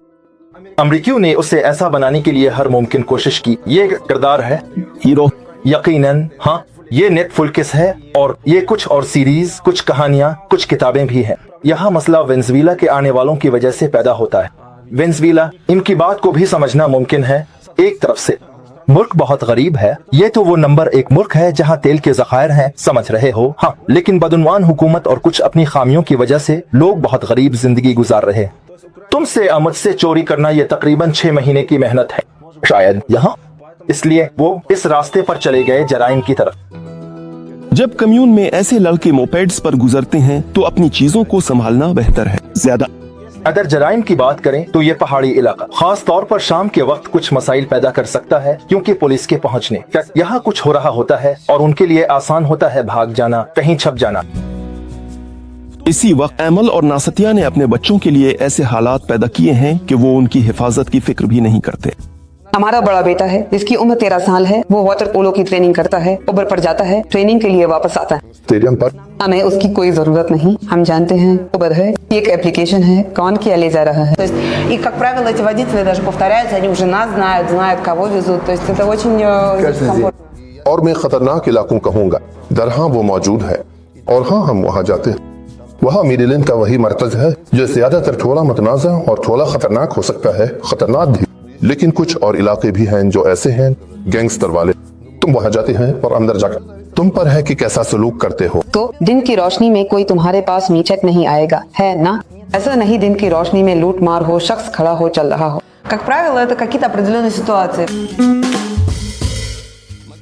अमरीकियों ने उसे ऐसा बनाने के लिए हर मुमकिन कोशिश की। ये किरदार है हीरो, यकीनन। हाँ, ये नेटफ्लिक्स है और ये कुछ और सीरीज, कुछ कहानियां, कुछ किताबें भी हैं। यहाँ मसला वेनेजुएला के आने वालों की वजह से पैदा होता है। वेनेजुएला, इनकी बात को भी समझना मुमकिन है। एक तरफ से मुल्क बहुत गरीब है, ये तो वो नंबर 1 मुल्क है जहाँ तेल के ज़खायर हैं, समझ रहे हो। हाँ, लेकिन बदउनवान हुकूमत और कुछ अपनी खामियों की वजह से लोग बहुत गरीब जिंदगी गुजार रहे हैं। तुमसे मुझसे चोरी करना ये तकरीबन 6 महीने की मेहनत है शायद यहाँ, इसलिए वो इस रास्ते पर चले गए जराइम की तरफ। जब कम्यून में ऐसे लड़के मोपेड्स पर गुजरते हैं तो अपनी चीजों को संभालना बेहतर है। ज्यादा अगर जराइम की बात करें तो ये पहाड़ी इलाका खास तौर पर शाम के वक्त कुछ मसाइल पैदा कर सकता है, क्योंकि पुलिस के पहुंचने यहाँ कुछ हो रहा होता है और उनके लिए आसान होता है भाग जाना, कहीं छप जाना। इसी वक्त एमल और नासतिया ने अपने बच्चों के लिए ऐसे हालात पैदा किए हैं कि वो उनकी हिफाजत की फिक्र भी नहीं करते। हमारा बड़ा बेटा है जिसकी उम्र 13 साल है, वो वाटर पोलो की ट्रेनिंग करता है, उबर पर जाता है, ट्रेनिंग के लिए वापस आता है। स्टेडियम पर हमें उसकी कोई जरूरत नहीं, हम जानते हैं उबर है, एक एप्लीकेशन है, कौन किया ले जा रहा है। И, как правило, эти водители даже повторяются, они уже нас знают, кого везут. То есть это очень комфортно. और मैं खतरनाक इलाकों कहूँगा, दरहा वो मौजूद है और हाँ हम वहाँ जाते हैं। वहाँ मेडेलियन का वही मरकज है जो ज्यादातर थोड़ा मतनाज़ा और थोड़ा खतरनाक हो सकता है, खतरनाक भी, लेकिन कुछ और इलाके भी हैं जो ऐसे हैं गैंगस्टर वाले। तुम वहाँ जाते हैं और अंदर जाकर तुम पर है कि कैसा सलूक करते हो। तो दिन की रोशनी में कोई तुम्हारे पास मीचक नहीं आएगा, है ना? ऐसा नहीं दिन की रोशनी में लूट मार हो, शख्स खड़ा हो, चल रहा हो। Как правило, это какие-то определенные ситуации.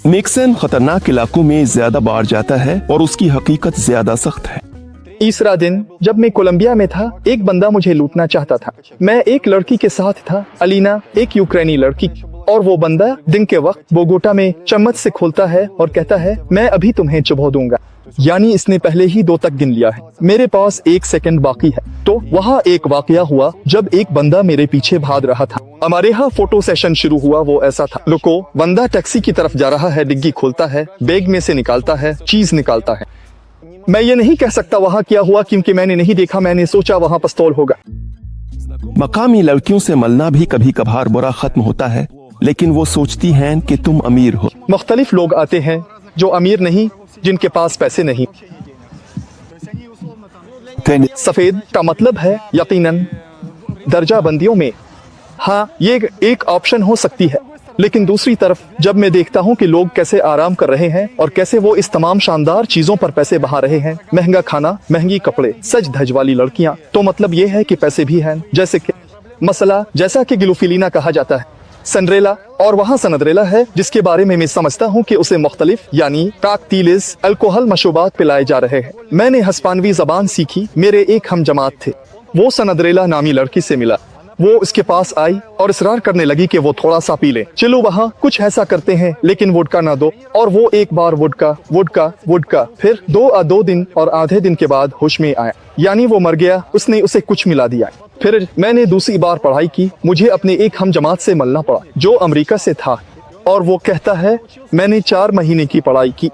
मिक्सन खतरनाक इलाकों में ज्यादा बार जाता है और उसकी हकीकत ज्यादा सख्त है। तीसरा दिन जब मैं कोलंबिया में था, एक बंदा मुझे लूटना चाहता था। मैं एक लड़की के साथ था, अलीना, एक यूक्रेनी लड़की, और वो बंदा दिन के वक्त बोगोटा में चम्मच से खोलता है और कहता है, मैं अभी तुम्हें चुभो दूंगा। यानी इसने पहले ही 2 तक गिन लिया है। मेरे पास 1 सेकंड बाकी है। तो वहाँ एक वाकया हुआ जब एक बंदा मेरे पीछे भाग रहा था। हमारे यहाँ फोटो सेशन शुरू हुआ, वो ऐसा था। रुको, बंदा टैक्सी की तरफ जा रहा है, डिग्गी खोलता है, बैग में से निकालता है, चीज निकालता है। मैं ये नहीं कह सकता वहाँ क्या हुआ क्योंकि मैंने नहीं देखा, मैंने सोचा वहाँ पिस्तौल होगा। मकामी लड़कियों से मिलना भी कभी कभार बुरा खत्म होता है, लेकिन वो सोचती हैं कि तुम अमीर हो। मुख्तलिफ लोग आते हैं जो अमीर नहीं, जिनके पास पैसे नहीं। सफेद का मतलब है यकीनन दर्जा बंदियों में। हाँ, ये एक ऑप्शन हो सकती है, लेकिन दूसरी तरफ जब मैं देखता हूँ कि लोग कैसे आराम कर रहे हैं और कैसे वो इस तमाम शानदार चीजों पर पैसे बहा रहे हैं, महंगा खाना, महंगी कपड़े, सज धज वाली लड़कियाँ, तो मतलब ये है कि पैसे भी हैं। जैसे कि मसला, जैसा कि गिलोफिलीना कहा जाता है, सनरेला, और वहाँ सनदरेला है जिसके बारे में मैं समझता हूँ कि उसे मुख्तलिफ यानी काकतीलिस अल्कोहल मशरूबात पिलाए जा रहे हैं। मैंने हस्पानवी जबान सीखी, मेरे एक हम जमात थे, वो सनदरेला नामी लड़की से मिला। वो उसके पास आई और इसरार करने लगी कि वो थोड़ा सा पी ले। चलो वहाँ कुछ ऐसा करते हैं, लेकिन वोडका ना दो। और वो एक बार वोडका वोडका वोडका, फिर 2 दिन और आधे दिन के बाद होश में आया, यानी वो मर गया। उसने उसे कुछ मिला दिया। फिर मैंने दूसरी बार पढ़ाई की, मुझे अपने एक हम जमात से मिलना पड़ा जो अमेरिका से था, और वो कहता है मैंने 4 महीने की पढ़ाई की।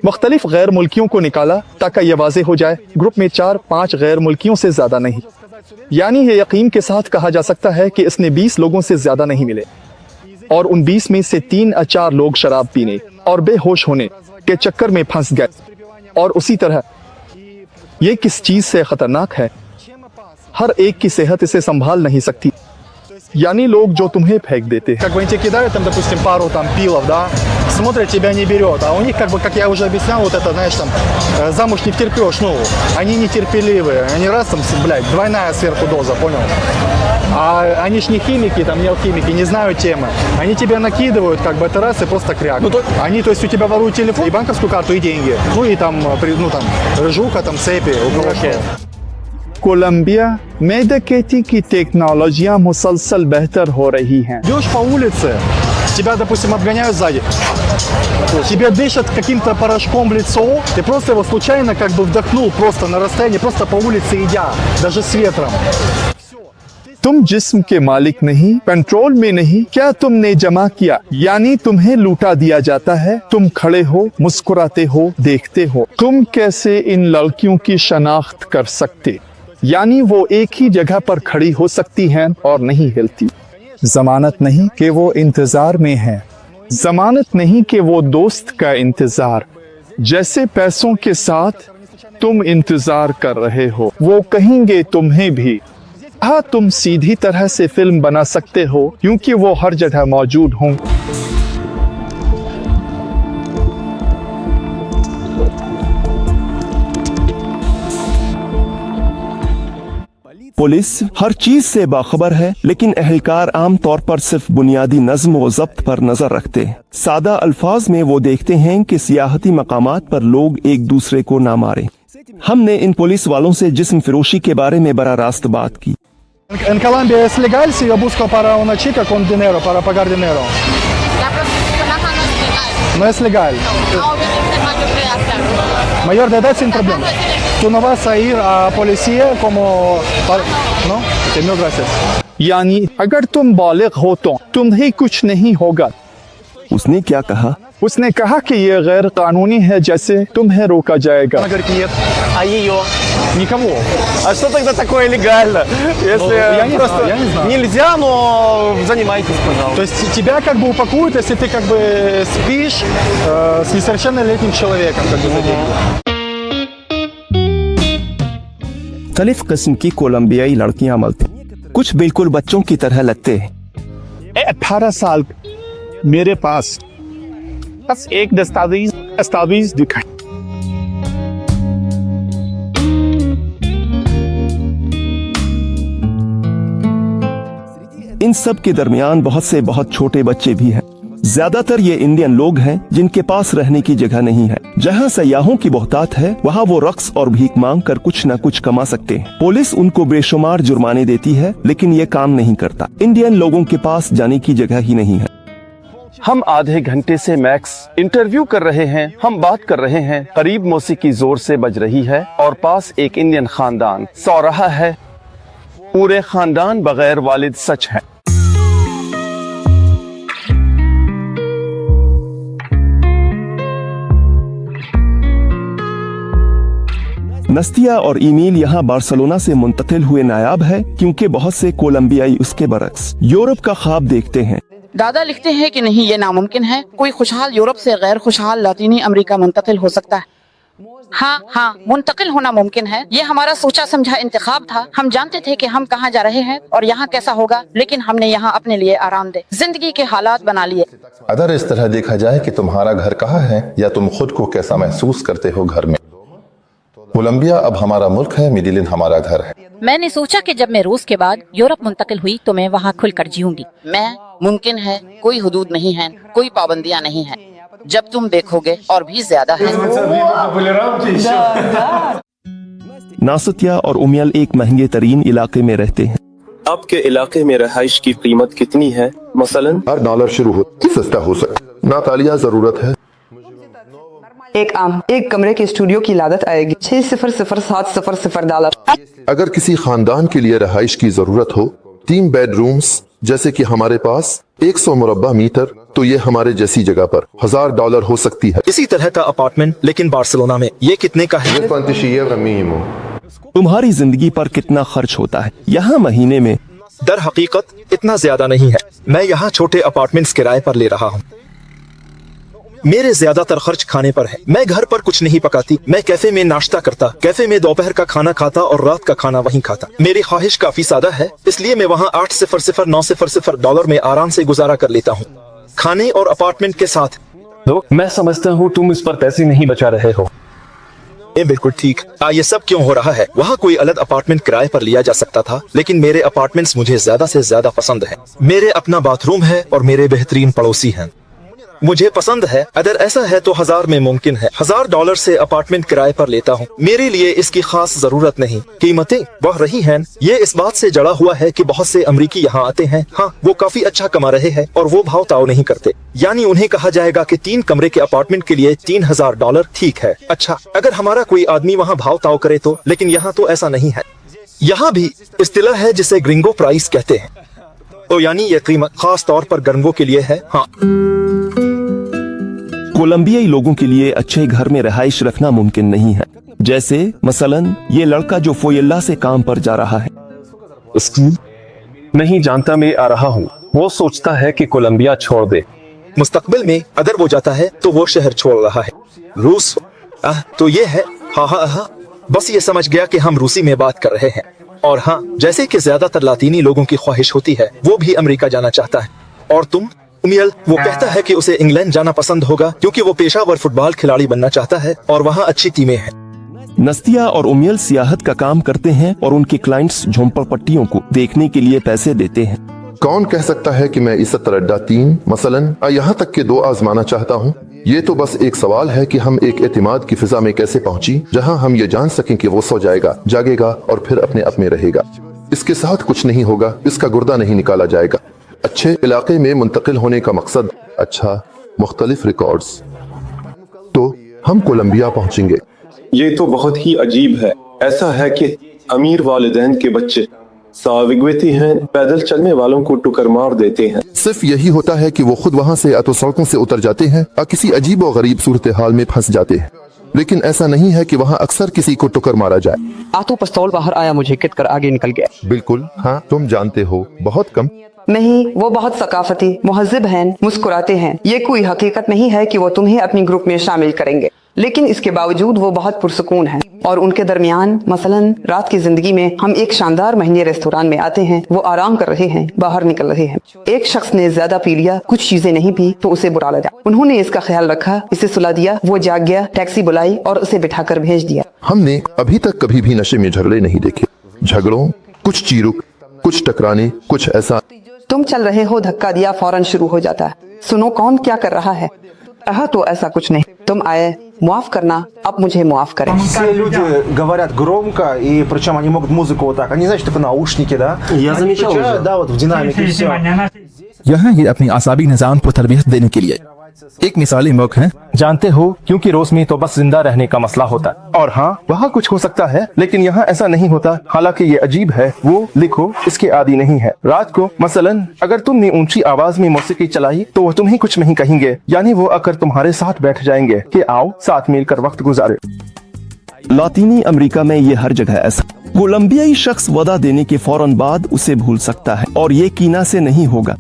मुख्तलिफ गैर मुल्कियों को निकाला ताकि ये वाज़ेह हो जाए, ग्रुप में 4-5 गैर मुल्कियों से ज्यादा नहीं। यानी ये यकीन के साथ कहा जा सकता है कि इसने 20 लोगों से ज्यादा नहीं मिले, और उन 20 में से 3 या 4 लोग शराब पीने और बेहोश होने के चक्कर में फंस गए। और उसी तरह ये किस चीज से खतरनाक है, हर एक की सेहत इसे संभाल नहीं सकती। यानी लोग जो तुम्हें फेंक देते हैं। Как бы они тебе кидают, там, допустим, пару там пилов, да, смотрят, тебя не берет. А у них, как бы, как я уже объяснял, вот это, знаешь, там, замуж не втерпешь, ну, они нетерпеливые. Они раз там, блядь, двойная сверху доза, понял? А они ж не химики, там, не алхимики, не знают темы. Они тебя накидывают, как бы, это раз и просто кряк. Они, то есть, у тебя воруют телефон, и банковскую карту, и деньги. Ну, и там, ну, там, рыжуха, там, цепи, у кого что. कोलंबिया में डकैती की टेक्नोलॉजियाँ मुसलसल बेहतर हो रही हैं। Идешь по улице, тебя, допустим, обгоняют сзади, тебе дышат каким-то порошком в лицо, ты просто его случайно как бы вдохнул просто на расстоянии, просто по улице идя, даже с ветром. तुम जिस्म के मालिक नहीं, कंट्रोल में नहीं, क्या तुमने जमा किया, यानी तुम्हें लूटा दिया जाता है। तुम खड़े हो, मुस्कुराते हो, देखते हो। तुम कैसे इन लड़कियों की शनाख्त कर सकते, यानी वो एक ही जगह पर खड़ी हो सकती हैं और नहीं हिलती। जमानत नहीं कि वो इंतजार में है, जमानत नहीं कि वो दोस्त का इंतजार। जैसे पैसों के साथ तुम इंतजार कर रहे हो, वो कहेंगे तुम्हें भी। हाँ, तुम सीधी तरह से फिल्म बना सकते हो क्योंकि वो हर जगह मौजूद हों। पुलिस हर चीज से बाखबर है, लेकिन अहलकार आम तौर पर सिर्फ बुनियादी नज्म व ज़ब्त पर नजर रखते हैं। सादा अल्फाज में वो देखते हैं कि सियाहती मकामात पर लोग एक दूसरे को ना मारें। हमने इन पुलिस वालों से जिस्म फिरोशी के बारे में बड़ा रास्त बात की। En Colombia es legal si yo busco para una chica con dinero, para pagar dinero. La prostitución acá no es legal. No es legal. No, obviamente es mayor de edad. Mayor de edad sin problema. Tú no vas a ir a policía como... ¿No? Ok, mil gracias. यानी अगर तुम बालिग हो तो तुम्हें कुछ नहीं होगा। उसने क्या कहा? उसने कहा कि ये गैर कानूनी है, जैसे तुम्हें रोका जाएगा। Она говорит, нет. А ее? Никого. А что тогда такое легально? Если я не просто знаю, я не знаю. нельзя, но занимайтесь, пожалуйста. То есть тебя как бы упакуют, если ты как бы спишь с несовершеннолетним человеком, как бы за деньги. मुख्तलिफ किस्म की कोलंबियाई लड़कियां मिलती, कुछ बिल्कुल बच्चों की तरह लगते हैं। 18 साल मेरे पास बस एक दस्तावेज दिखाई। इन सब के दरमियान बहुत से बहुत छोटे बच्चे भी हैं। ज्यादातर ये इंडियन लोग हैं जिनके पास रहने की जगह नहीं है। जहाँ सयाहों की बहुतात है, वहाँ वो रक्स और भीख मांग कर कुछ न कुछ कमा सकते हैं। पुलिस उनको बेशुमार जुर्माने देती है, लेकिन ये काम नहीं करता। इंडियन लोगों के पास जाने की जगह ही नहीं है। हम आधे घंटे से मैक्स इंटरव्यू कर रहे हैं, हम बात कर रहे हैं, करीब मौसीकी जोर से बज रही है और पास एक इंडियन खानदान सो रहा है। पूरे खानदान बगैर वालिद सच है। नस्तिया और ईमील यहाँ बार्सिलोना से मुंतकिल हुए नायाब है क्योंकि बहुत से कोलंबियाई उसके बरक्स यूरोप का ख्वाब देखते हैं। दादा लिखते हैं कि नहीं, ये नामुमकिन है। कोई खुशहाल यूरोप से गैर खुशहाल लातीनी अमेरिका मुंतकिल हो सकता है। हाँ, मुंतकिल होना मुमकिन है। ये हमारा सोचा समझा इंतखाब था। हम जानते थे कि हम कहाँ जा रहे हैं और यहाँ कैसा होगा, लेकिन हमने यहाँ अपने लिए आरामदेह जिंदगी के हालात बना लिए। अगर इस तरह देखा जाए कि तुम्हारा घर कहाँ है या तुम खुद को कैसा महसूस करते हो घर में, कोलंबिया अब हमारा मुल्क है, मेडिलिन हमारा घर है। मैंने सोचा कि जब मैं रूस के बाद यूरोप मुंतकिल हुई तो मैं वहाँ खुलकर जीऊंगी। मैं मुमकिन है, कोई हुदूद नहीं है, कोई पाबंदियाँ नहीं है। जब तुम देखोगे और भी ज्यादा है। नासतिया और उमियल एक महंगे तरीन इलाके में रहते हैं। आपके इलाके में रहाइश की कीमत कितनी है? मसलन हर डॉलर शुरू हो सस्ता हो सकता। नातालिया जरूरत है। एक कमरे के स्टूडियो की लागत आएगी $6,007,000। अगर किसी खानदान के लिए रहाइश की जरूरत हो, 3 बेडरूम्स जैसे कि हमारे पास 100 मुरब्बा मीटर, तो ये हमारे जैसी जगह पर $1,000 हो सकती है। इसी तरह का अपार्टमेंट लेकिन बार्सिलोना में ये कितने का है? तुम्हारी जिंदगी पर कितना खर्च होता है यहाँ महीने में? दर हकीकत इतना ज्यादा नहीं है। मैं यहाँ छोटे अपार्टमेंट्स किराए पर ले रहा हूँ। मेरे ज्यादातर खर्च खाने पर है। मैं घर पर कुछ नहीं पकाती। मैं कैफे में नाश्ता करता, कैफे में दोपहर का खाना खाता और रात का खाना वहीं खाता। मेरी ख्वाहिश काफी सादा है, इसलिए मैं वहाँ $8,009,000 में आराम से गुजारा कर लेता हूँ, खाने और अपार्टमेंट के साथ। मैं समझता हूँ तुम इस पर पैसे नहीं बचा रहे हो। बिल्कुल ठीक। ये सब क्यों हो रहा है? वहाँ कोई अलग अपार्टमेंट किराए पर लिया जा सकता था, लेकिन मेरे अपार्टमेंट्स मुझे ज्यादा से ज्यादा पसंद है। मेरे अपना बाथरूम है और मेरे बेहतरीन पड़ोसी हैं। मुझे पसंद है। अगर ऐसा है तो 1000 में मुमकिन है। $1,000 से अपार्टमेंट किराए पर लेता हूँ। मेरे लिए इसकी खास जरूरत नहीं। कीमतें बढ़ रही हैं। ये इस बात से जड़ा हुआ है कि बहुत से अमरीकी यहाँ आते हैं। हाँ, वो काफी अच्छा कमा रहे हैं और वो भाव ताव नहीं करते। यानी उन्हें कहा जाएगा कि 3 कमरे के अपार्टमेंट के लिए $3,000 ठीक है। अच्छा, अगर हमारा कोई आदमी वहाँ भाव ताव करे तो, लेकिन यहाँ तो ऐसा नहीं है। यहाँ भी इस्तिलाह है जिसे ग्रिंगो प्राइस कहते हैं, तो यानी ये कीमत खास तौर पर गरीबों के लिए है। हाँ, कोलंबियाई लोगों के लिए अच्छे घर में रहाइश रखना मुमकिन नहीं है। जैसे मसलन ये लड़का जो फोयल्ला से काम पर जा रहा है। नहीं जानता, मैं आ रहा हूँ। वो सोचता है कि कोलंबिया छोड़ दे। मुस्तकबिल में अगर वो जाता है तो वो शहर छोड़ रहा है। रूस तो ये है। हाँ, बस ये समझ गया कि हम रूसी में बात कर रहे हैं। और हाँ, जैसे कि ज्यादातर लातीनी लोगों की ख्वाहिश होती है, वो भी अमेरिका जाना चाहता है। और तुम उमियल, वो कहता है कि उसे इंग्लैंड जाना पसंद होगा क्योंकि वो पेशावर फुटबॉल खिलाड़ी बनना चाहता है और वहाँ अच्छी टीमें हैं। नस्तिया और उमियल सियाहत का काम करते हैं और उनके क्लाइंट्स झोंपड़पट्टियों को देखने के लिए पैसे देते हैं। कौन कह सकता है कि मैं इस तरड्डा 3 मसलन यहाँ तक के 2 आजमाना चाहता हूँ? ये तो बस एक सवाल है कि हम एक एतमाद की फिजा में कैसे पहुँची जहाँ हम ये जान सकें कि वो सो जाएगा, जागेगा और फिर अपने आप में रहेगा। इसके साथ कुछ नहीं होगा, इसका गुर्दा नहीं निकाला जाएगा। अच्छे इलाके में मुंतकिल होने का मकसद अच्छा मुख्तलिफ रिकॉर्ड्स। तो हम कोलंबिया पहुंचेंगे। ये तो बहुत ही अजीब है। ऐसा है कि अमीर वालिदैन के बच्चे साविगवेती हैं, पैदल चलने वालों को टुकर मार देते हैं। सिर्फ यही होता है कि वो खुद वहाँ से तो सड़कों से उतर जाते हैं और किसी अजीब और गरीब सूरत हाल में फंस जाते हैं। लेकिन ऐसा नहीं है कि वहाँ अक्सर किसी को टुकर मारा जाए। आतू पिस्तौल बाहर आया, मुझे किट कर आगे निकल गया। बिल्कुल हाँ, तुम जानते हो, बहुत कम। नहीं, वो बहुत सकाफती मुहज़्ज़िब हैं, मुस्कुराते हैं। ये कोई हकीकत नहीं है कि वो तुम्हें अपनी ग्रुप में शामिल करेंगे, लेकिन इसके बावजूद वो बहुत पुरसुकून हैं। और उनके दरमियान मसलन रात की जिंदगी में हम एक शानदार महंगे रेस्तोरां में आते हैं, वो आराम कर रहे हैं, बाहर निकल रहे हैं। एक शख्स ने ज्यादा पी लिया, कुछ चीजें नहीं पी तो उसे बुरा लगा। उन्होंने इसका ख्याल रखा, इसे सुला दिया, वो जाग गया, टैक्सी बुलाई और उसे बिठाकर भेज दिया। हमने अभी तक कभी भी नशे में झगड़े नहीं देखे। झगड़ों, कुछ चीरुक, कुछ टकराने, कुछ ऐसा। तुम चल रहे हो, धक्का दिया, फौरन शुरू हो जाता है। सुनो कौन क्या कर रहा है। तो ऐसा कुछ नहीं। तुम आए, मुआफ करना, अब मुझे मुआफ करें। Все люди говорят громко, и причем они могут музыку вот так. Они, значит, только наушники, да? Я Они замечал включают, уже. да, вот в динамике, и все. यहाँ ये अपनी आसाबी निज़ाम को तरबियत देने के लिए एक मिसाली मौका है। जानते हो, क्योंकि रोज में तो बस जिंदा रहने का मसला होता है। और हाँ, वहाँ कुछ हो सकता है, लेकिन यहाँ ऐसा नहीं होता। हालांकि ये अजीब है, वो लिखो इसके आदि नहीं है। रात को मसलन अगर तुमने ऊंची आवाज में मौसीकी चलाई तो वो तुम्हें कुछ नहीं कहेंगे, यानी वो आकर तुम्हारे साथ बैठ जाएंगे कि आओ साथ मिलकर वक्त गुजारे। लातीनी अमेरिका में ये हर जगह ऐसा। कोलंबियाई शख्स वदा देने के फौरन बाद उसे भूल सकता है और ये कीना से नहीं होगा।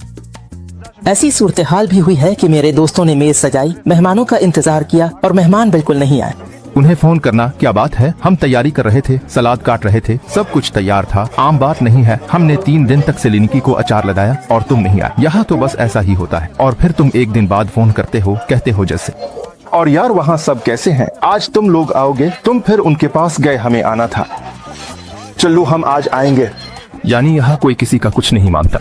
ऐसी सूरत हाल भी हुई है कि मेरे दोस्तों ने मेज सजाई, मेहमानों का इंतजार किया और मेहमान बिल्कुल नहीं आए। उन्हें फोन करना क्या बात है, हम तैयारी कर रहे थे, सलाद काट रहे थे, सब कुछ तैयार था, आम बात नहीं है। हमने 3 दिन तक सेलिनिकी को अचार लगाया और तुम नहीं आए। यहाँ तो बस ऐसा ही होता है। और फिर तुम एक दिन बाद फोन करते हो, कहते हो जैसे और यार वहाँ सब कैसे हैं, आज तुम लोग आओगे, तुम फिर उनके पास गए, हमें आना था, चलो हम आज आएंगे। यानी यहाँ कोई किसी का कुछ नहीं मानता।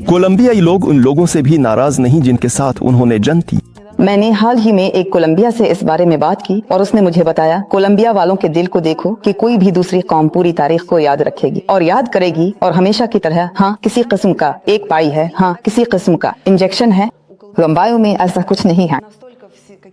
कोलंबियाई लोग उन लोगों से भी नाराज नहीं जिनके साथ उन्होंने जंग की। मैंने हाल ही में एक कोलंबिया से इस बारे में बात की और उसने मुझे बताया, कोलंबिया वालों के दिल को देखो कि कोई भी दूसरी कौम पूरी तारीख को याद रखेगी और याद करेगी और हमेशा की तरह हाँ किसी किस्म का एक पाई है, हाँ किसी किस्म का इंजेक्शन है। कोलंबिया में ऐसा कुछ नहीं है।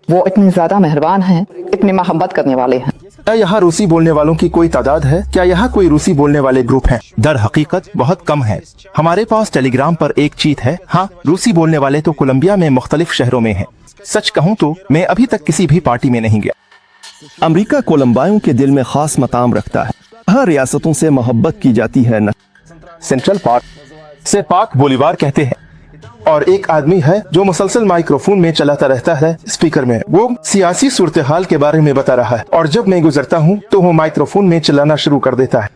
वो इतने ज्यादा मेहरबान हैं, इतने मोहब्बत करने वाले हैं। क्या यहाँ रूसी बोलने वालों की कोई तादाद है? क्या यहाँ कोई रूसी बोलने वाले ग्रुप हैं? दर हकीकत बहुत कम है। हमारे पास टेलीग्राम पर एक चीट है। हाँ, रूसी बोलने वाले तो कोलंबिया में मुख्तलिफ शहरों में हैं। सच कहूँ तो मैं अभी तक किसी भी पार्टी में नहीं गया। अमेरिका कोलंबियाओं के दिल में खास मकाम रखता है। हर रियासतों से मोहब्बत की जाती है न। सेंट्रल पार्क से पार्क बोलीवार कहते हैं और एक आदमी है जो मुसलसल माइक्रोफोन में चलाता रहता है स्पीकर में। वो सियासी सूरत हाल के बारे में बता रहा है और जब मैं गुजरता हूँ तो वो माइक्रोफोन में चलाना शुरू कर देता है।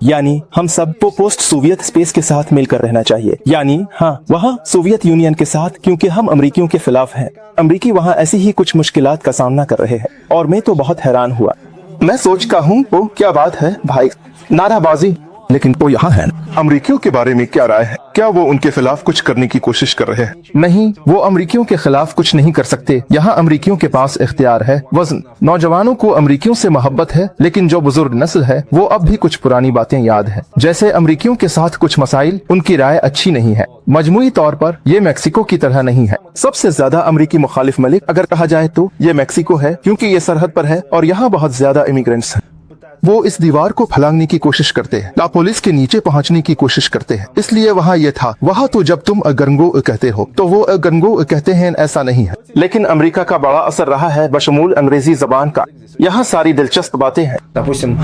यानी हम सबको पोस्ट सोवियत स्पेस के साथ मिलकर रहना चाहिए। यानी हाँ, वहाँ सोवियत यूनियन के साथ, क्योंकि हम अमरीकियों के खिलाफ हैं। अमरीकी वहाँ ऐसी ही कुछ मुश्किलात का सामना कर रहे हैं और मैं तो बहुत हैरान हुआ। मैं सोचता हूँ वो क्या बात है भाई, नाराबाजी। लेकिन वो यहाँ है। अमरीकियों के बारे में क्या राय है? क्या वो उनके खिलाफ कुछ करने की कोशिश कर रहे हैं? नहीं, वो अमरीकियों के खिलाफ कुछ नहीं कर सकते। यहाँ अमरीकियों के पास इख्तियार है, वज़न। नौजवानों को अमरीकियों से मोहब्बत है, लेकिन जो बुजुर्ग नस्ल है वो अब भी कुछ पुरानी बातें याद है। जैसे अमरीकियों के साथ कुछ मसाइल, उनकी राय अच्छी नहीं है। मजमुई तौर पर ये मेक्सिको की तरह नहीं है। सबसे ज्यादा अमरीकी मुखालिफ मलिक अगर कहा जाए तो ये मेक्सिको है, क्योंकि ये सरहद पर है और यहाँ बहुत ज्यादा इमिग्रेंट्स हैं। वो इस दीवार को फलांगने की कोशिश करते हैं, लापोलिस के नीचे पहुंचने की कोशिश करते हैं। इसलिए वहाँ ये था। वहाँ तो जब तुम अगरंगो कहते हो तो वो अगरंगो कहते हैं, ऐसा नहीं है। लेकिन अमेरिका का बड़ा असर रहा है बशमूल अंग्रेजी जबान का। यहाँ सारी दिलचस्प बातें हैं। Допустим,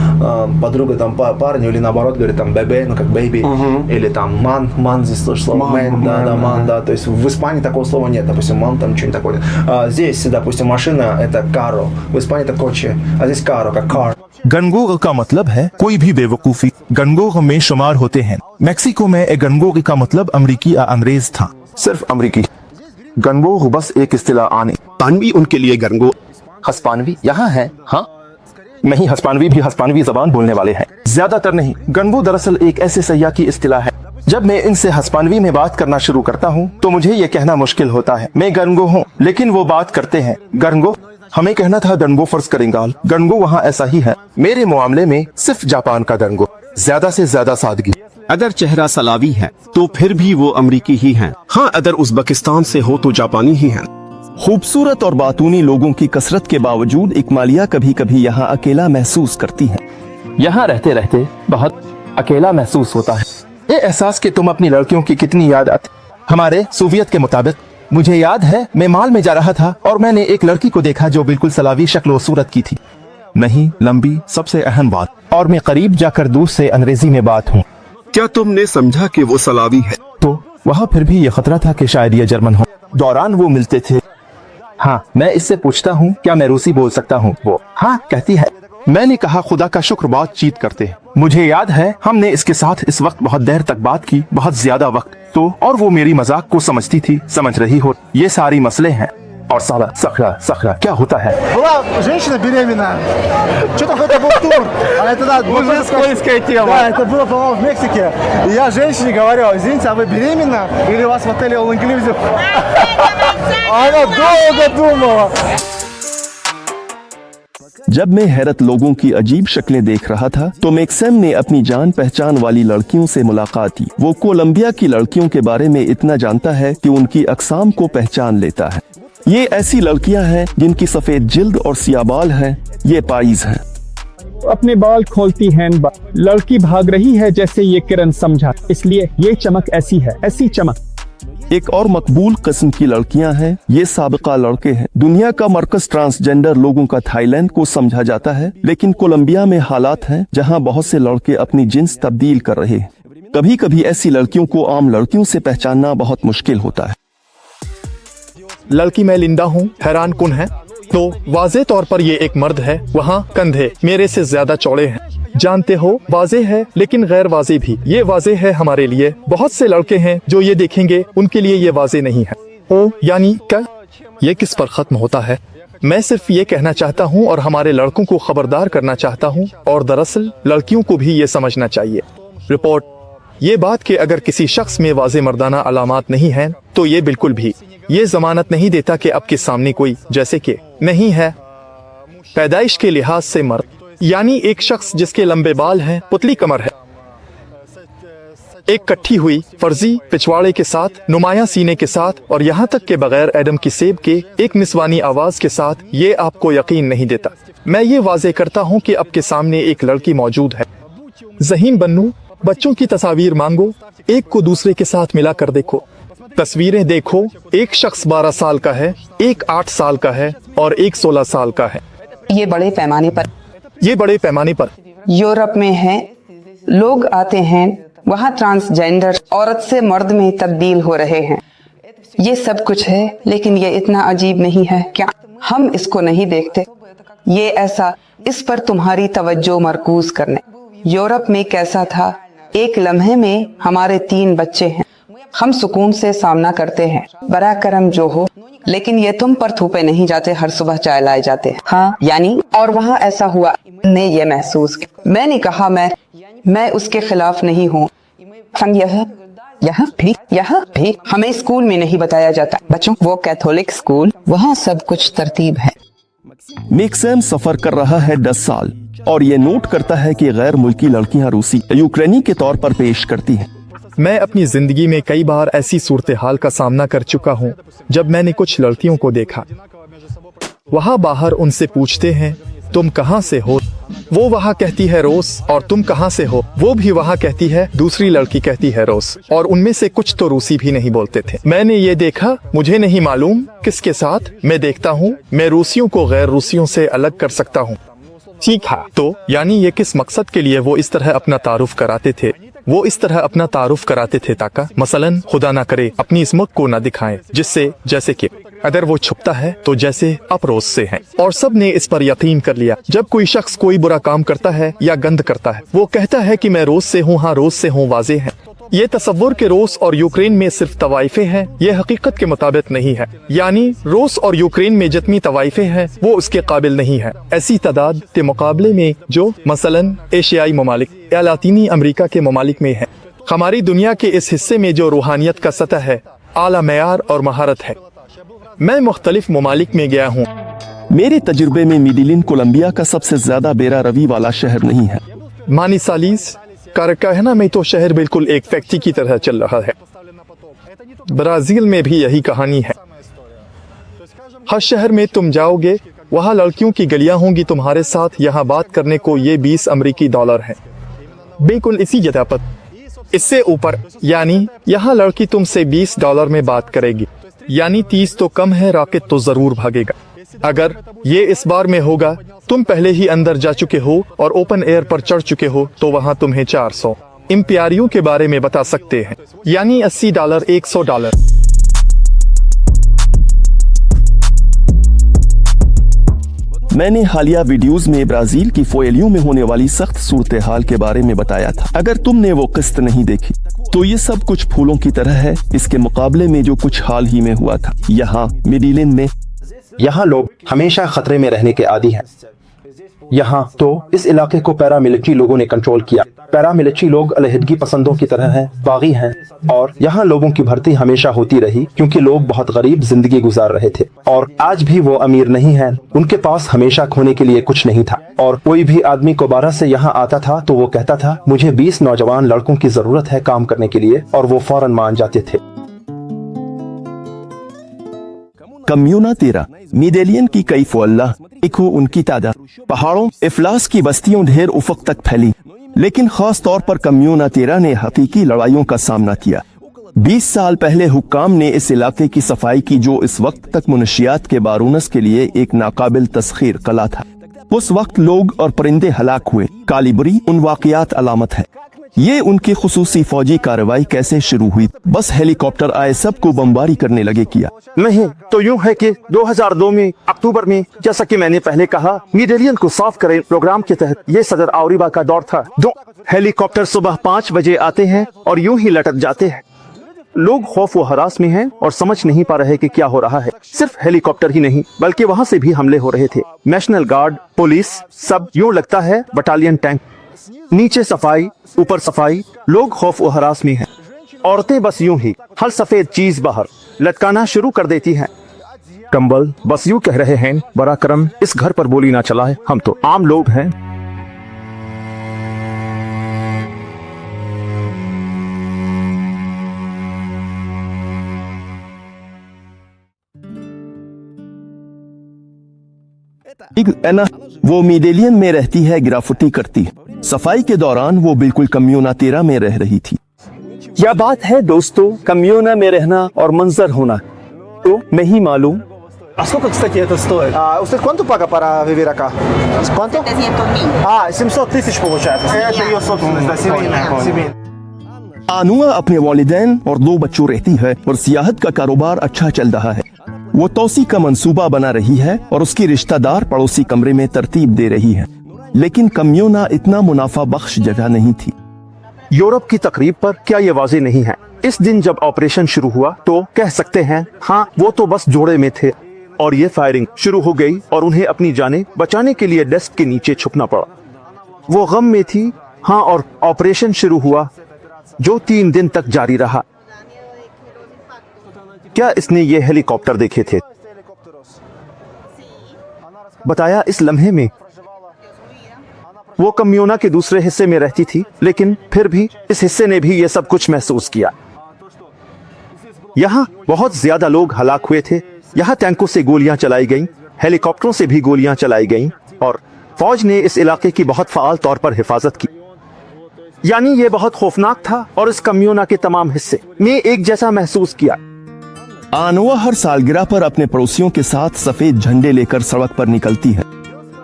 подруга там парню или наоборот говорит там бебе, ну как baby, или там man здесь тоже слово man, да, man, да. То есть в Испании такого слова нет, допустим, man там что-нибудь такое. Здесь, допустим, машина это carro, в Испании это coche, а здесь carro как car. गनगोग का मतलब है कोई भी बेवकूफी। गनगोग में शुमार होते हैं। मेक्सिको में गनगोग का मतलब अमरीकी या अंग्रेज था। सिर्फ अमरीकी। गनगोग बस एक इस्तिलाह आने। तानवी उनके लिए गनगो। हस्पानवी यहाँ है। हाँ नहीं, हस्पानवी भी हस्पानवी जबान बोलने वाले हैं, ज्यादातर नहीं। गनगो दरअसल एक ऐसे सयाह की इस्तिलाह है। जब मैं इनसे हस्पानवी में बात करना शुरू करता हूँ तो मुझे ये कहना मुश्किल होता है मैं गनगो हूँ, लेकिन वो बात करते हैं गनगो। हमें कहना था दनगो फर्ज करेंगाल। गनगो वहाँ ऐसा ही है। मेरे मामले में सिर्फ जापान का दनगो, ज्यादा से ज्यादा सादगी। अगर चेहरा सलावी है तो फिर भी वो अमरीकी ही हैं। हाँ, अगर उज़्बेकिस्तान से हो तो जापानी ही हैं। खूबसूरत और बातूनी लोगों की कसरत के बावजूद इकमालिया कभी कभी यहाँ अकेला महसूस करती है। यहाँ रहते रहते बहुत अकेला महसूस होता है। ये एहसास कि तुम अपनी लड़कियों की कितनी याद आती। हमारे सोवियत के मुताबिक मुझे याद है मैं माल में जा रहा था और मैंने एक लड़की को देखा जो बिल्कुल सलावी शक्ल व सूरत की थी। नहीं लंबी, सबसे अहम बात, और मैं करीब जाकर दूर से अंग्रेजी में बात हूँ। क्या तुमने समझा कि वो सलावी है? तो वहाँ फिर भी ये खतरा था कि शायद ये जर्मन हो। दौरान वो मिलते थे। हाँ, मैं इससे पूछता हूँ क्या मैं रूसी बोल सकता हूँ? वो हाँ कहती है। मैंने कहा खुदा का शुक्र बातचीत करते हैं। मुझे याद है हमने इसके साथ इस वक्त बहुत देर तक बात की, बहुत ज्यादा वक्त। तो और वो मेरी मजाक को समझती थी, समझ रही हो। ये सारी मसले हैं। और साला सखरा क्या होता है? Была женщина беременна. Что-то это был тур. А это да, уже скользкая тема. Да, это было, по-моему, в Мексике. И я женщине говорю: извините, а вы беременна? Или у вас в отеле all inclusive? Она долго думала. जब मैं हैरत लोगों की अजीब शक्लें देख रहा था तो मैक्सम ने अपनी जान पहचान वाली लड़कियों से मुलाकात की। वो कोलंबिया की लड़कियों के बारे में इतना जानता है कि उनकी अक़साम को पहचान लेता है। ये ऐसी लड़कियां हैं जिनकी सफेद जिल्द और सियाह बाल हैं। ये पाइज हैं। अपने बाल खोलती हैं, लड़की भाग रही है जैसे ये किरण समझा, इसलिए ये चमक ऐसी है, ऐसी चमक। एक और मकबूल किस्म की लड़कियां हैं, ये साबिका लड़के हैं। दुनिया का मरकज ट्रांसजेंडर लोगों का थाईलैंड को समझा जाता है, लेकिन कोलंबिया में हालात हैं जहां बहुत से लड़के अपनी जिन्स तब्दील कर रहे हैं। कभी कभी ऐसी लड़कियों को आम लड़कियों से पहचानना बहुत मुश्किल होता है। लड़की मैं लिंडा हूँ, हैरान कुन है तो वाज़े तौर पर ये एक मर्द है। वहाँ कंधे मेरे से ज्यादा चौड़े हैं, जानते हो, वाज़े है लेकिन गैर वाज़े भी। ये वाज़े है हमारे लिए, बहुत से लड़के हैं जो ये देखेंगे उनके लिए ये वाज़े नहीं है। ओ यानी क्या ये किस पर खत्म होता है? मैं सिर्फ ये कहना चाहता हूँ और हमारे लड़कों को खबरदार करना चाहता हूँ, और दरअसल लड़कियों को भी ये समझना चाहिए। रिपोर्ट ये बात कि अगर किसी शख्स में वाज़े मर्दाना अलामात नहीं है तो ये बिल्कुल भी ये जमानत नहीं देता कि आपके सामने कोई जैसे कि नहीं है पैदाइश के लिहाज से मर्द, यानी एक शख्स जिसके लंबे बाल हैं, पुतली कमर है, एक कट्ठी हुई फर्जी पिछवाड़े के साथ, नुमाया सीने के साथ और यहाँ तक के बगैर एडम की सेब के एक निस्वानी आवाज के साथ, ये आपको यकीन नहीं देता। मैं ये वाजे करता हूँ कि आपके सामने एक लड़की मौजूद है। ज़हीन बन्नू, बच्चों की तस्वीर मांगो, एक को दूसरे के साथ मिला कर देखो, तस्वीरें देखो। एक शख्स 12 साल का है, एक 8 साल का है और एक 16 साल का है। ये बड़े पैमाने पर यूरोप में है। लोग आते हैं, वहाँ ट्रांसजेंडर औरत से मर्द में तब्दील हो रहे हैं। ये सब कुछ है, लेकिन ये इतना अजीब नहीं है क्या? हम इसको नहीं देखते। ये ऐसा, इस पर तुम्हारी तवज्जो मरकूज करने। यूरोप में कैसा था? एक लम्हे में हमारे 3 बच्चे हैं, हम सुकून से सामना करते हैं, बड़ा करम जो हो, लेकिन ये तुम पर थूपे नहीं जाते, हर सुबह चाय लाए जाते हैं। हाँ यानी, और वहाँ ऐसा हुआ, ने ये महसूस किया। मैंने कहा मैं उसके खिलाफ नहीं हूँ। यह भी हमें स्कूल में नहीं बताया जाता बच्चों, वो कैथोलिक स्कूल, वहाँ सब कुछ तरतीब है। मैक्सम सफर कर रहा है 10 साल और ये नोट करता है कि गैर मुल्की लड़कियां रूसी यूक्रेनी के तौर पर पेश करती हैं। मैं अपनी जिंदगी में कई बार ऐसी सूरत हाल का सामना कर चुका हूँ जब मैंने कुछ लड़कियों को देखा, वहाँ बाहर उनसे पूछते हैं तुम कहाँ से हो, वो वहाँ कहती है रोस, और तुम कहाँ से हो, वो भी वहाँ कहती है, दूसरी लड़की कहती है रोस, और उनमें से कुछ तो रूसी भी नहीं बोलते थे। मैंने ये देखा, मुझे नहीं मालूम किसके साथ मैं देखता हूँ, मैं रूसियों को गैर रूसियों से अलग कर सकता हूँ। ठीक है, तो यानी ये किस मकसद के लिए वो इस तरह अपना तारुफ कराते थे? वो इस तरह अपना तारुफ कराते थे ताकि मसलन खुदा ना करे अपनी स्मक को ना दिखाएं, जिससे जैसे कि अगर वो छुपता है तो जैसे अप्रोस से है। और सब ने इस पर यकीन कर लिया। जब कोई शख्स कोई बुरा काम करता है या गंद करता है, वो कहता है कि मैं रोज से हूँ, हाँ रोज से हूँ, वाजे है। ये तस्वुर के रूस और यूक्रेन में सिर्फ तवाइफे हैं, ये हकीकत के मुताबिक नहीं है। यानी रूस और यूक्रेन में जितनी तवाइफे हैं वो उसके काबिल नहीं है। ऐसी तादाद के मुकाबले में जो मसलन एशियाई ममालिक या लातीनी अमेरिका के ममालिक में है। हमारी दुनिया के इस हिस्से में जो रूहानियत का सतह है, आला मेयार और महारत है। मैं मुख्तलिफ ममालिक में गया हूँ। मेरे तजुर्बे में मेडिलिन कोलंबिया का सबसे ज्यादा बेरा रवी वाला शहर नहीं है। मानिसालिस कारकाहना में तो शहर बिल्कुल एक फैक्ट्री की तरह चल रहा है। ब्राजील में भी यही कहानी है। हर शहर में तुम जाओगे, वहाँ लड़कियों की गलियां होंगी तुम्हारे साथ। यहाँ बात करने को ये 20 अमेरिकी डॉलर है, बिल्कुल इसी जगह पर, इससे ऊपर। यानी यहाँ लड़की तुमसे $20 में बात करेगी, यानी 30 तो कम है, रॉकेट तो जरूर भागेगा। अगर ये इस बार में होगा, तुम पहले ही अंदर जा चुके हो और ओपन एयर पर चढ़ चुके हो, तो वहाँ तुम्हें 400 इम्पियारियों के बारे में बता सकते हैं, यानी $80, $100। मैंने हालिया वीडियोस में ब्राजील की फोएलियो में होने वाली सख्त सूरत हाल के बारे में बताया था। अगर तुमने वो किस्त नहीं देखी तो ये सब कुछ फूलों की तरह है इसके मुकाबले में जो कुछ हाल ही में हुआ था। यहाँ मेडिलिन में, यहाँ लोग हमेशा खतरे में रहने के आदी हैं। यहाँ तो इस इलाके को पैरामिलिट्री लोगों ने कंट्रोल किया। पैरामिलिट्री लोग अलहदगी पसंदों की तरह हैं, बागी हैं, और यहाँ लोगों की भर्ती हमेशा होती रही क्योंकि लोग बहुत गरीब जिंदगी गुजार रहे थे। और आज भी वो अमीर नहीं हैं, उनके पास हमेशा खोने के लिए कुछ नहीं था। और कोई भी आदमी कोबारा से यहाँ आता था तो वो कहता था मुझे 20 नौजवान लड़कों की जरूरत है काम करने के लिए, और वो फौरन मान जाते थे। कम्यूना 13 मेडेलियन की कई फौल्ला एक हो उनकी तादाद पहाड़ों इफलास की बस्तियों ढेर उफक तक फैली, लेकिन खास तौर पर कम्यूना 13 ने हकीकी लड़ाइयों का सामना किया। 20 साल पहले हुक्काम ने इस इलाके की सफाई की जो इस वक्त तक मुनशियात के बारूनस के लिए एक नाकाबिल तस्खीर कला था। उस वक्त लोग और परिंदे हलाक हुए। कालीबरी उन वाकयात अलामत है। ये उनकी खुसूसी फौजी कार्रवाई कैसे शुरू हुई? बस हेलीकॉप्टर आए सबको बमबारी करने लगे किया। नहीं तो यूं है कि 2002 में अक्टूबर में, जैसा कि मैंने पहले कहा, मेडेलियन को साफ करें प्रोग्राम के तहत ये सदर आवरीबा का दौर था। 2 हेलीकॉप्टर सुबह 5 बजे आते हैं और यूं ही लटक जाते हैं। लोग खौफ व हरास में हैं और समझ नहीं पा रहे कि क्या हो रहा है। सिर्फ हेलीकॉप्टर ही नहीं बल्कि वहाँ से भी हमले हो रहे थे। नेशनल गार्ड, पुलिस, सब यूं लगता है बटालियन टैंक। नीचे सफाई, ऊपर सफाई, लोग खौफ व हरास में हैं। औरतें बस यूं ही हर सफेद चीज बाहर लटकाना शुरू कर देती हैं। कंबल बस यूं कह रहे हैं, बड़ा करम इस घर पर बोली ना चलाए, हम तो आम लोग हैं। वो मेडेलियन में रहती है, ग्राफिटी करती है। सफाई के दौरान वो बिल्कुल कम्यूना 13 में रह रही थी। क्या बात है दोस्तों, कम्यूना में रहना और मंजर होना तो नहीं मालूम। ¿A сколько, кстати, это стоит? ¿Usted cuánto paga para vivir acá? ¿Cuánto? 700.000. 700 тысяч получается. Это ее собственность, да, семейная. आनुआ अपने वालिदैन और 2 बच्चों रहती है और सियाहत का कारोबार अच्छा चल रहा है। वो तौसी का मंसूबा बना रही है और उसकी रिश्तेदार पड़ोसी कमरे में तरतीब दे रही है। लेकिन कम्यूना इतना मुनाफा बख्श जगह नहीं थी। यूरोप की तकरीब पर क्या ये वाज़ेह नहीं है? इस दिन जब ऑपरेशन शुरू हुआ तो कह सकते हैं हाँ वो तो बस जोड़े में थे और ये फायरिंग शुरू हो गई और उन्हें अपनी जानें बचाने के लिए डेस्क के नीचे छुपना पड़ा। वो गम में थी, हाँ, और ऑपरेशन शुरू हुआ जो 3 दिन तक जारी रहा। क्या इसने ये हेलीकॉप्टर देखे थे? बताया इस लम्हे में वो कम्यूना के दूसरे हिस्से में रहती थी, लेकिन फिर भी इस हिस्से ने भी ये सब कुछ महसूस किया। यहाँ बहुत ज्यादा लोग हलाक हुए थे। यहाँ टैंकों से गोलियां चलाई गईं, हेलीकॉप्टरों से भी गोलियां चलाई गईं और फौज ने इस इलाके की बहुत फाल तौर पर हिफाजत की। यानी ये बहुत खौफनाक था और इस कम्यूना के तमाम हिस्से में एक जैसा महसूस किया। आनुआ हर सालगिरह पर अपने पड़ोसियों के साथ सफेद झंडे लेकर सड़क पर निकलती है।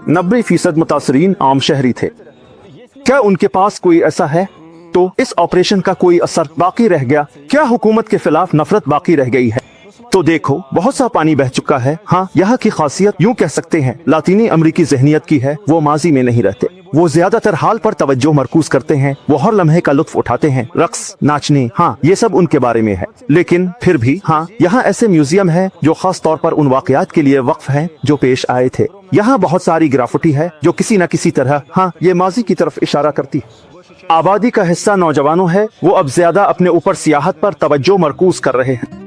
90% मुतासरीन आम शहरी थे। क्या उनके पास कोई ऐसा है? तो इस ऑपरेशन का कोई असर बाकी रह गया? क्या हुकूमत के खिलाफ नफरत बाकी रह गई है? तो देखो बहुत सा पानी बह चुका है। हाँ, यहाँ की खासियत यूं कह सकते हैं लातीनी अमरीकी जहनियत की है। वो माजी में नहीं रहते। वो ज्यादातर हाल पर तवज्जो मरकूज करते हैं। वो हर लम्हे का लुत्फ उठाते हैं। रक्स, नाचने, हाँ, ये सब उनके बारे में है। लेकिन फिर भी हाँ, यहाँ ऐसे म्यूजियम है जो खास तौर पर उन वाकयात के लिए वक्फ हैं जो पेश आए थे। यहाँ बहुत सारी ग्राफिटी है जो किसी न किसी तरह हाँ ये माजी की तरफ इशारा करती है। आबादी का हिस्सा नौजवानों है। वो अब ज्यादा अपने ऊपर सियाहत पर तवज्जो मरकूज कर रहे हैं।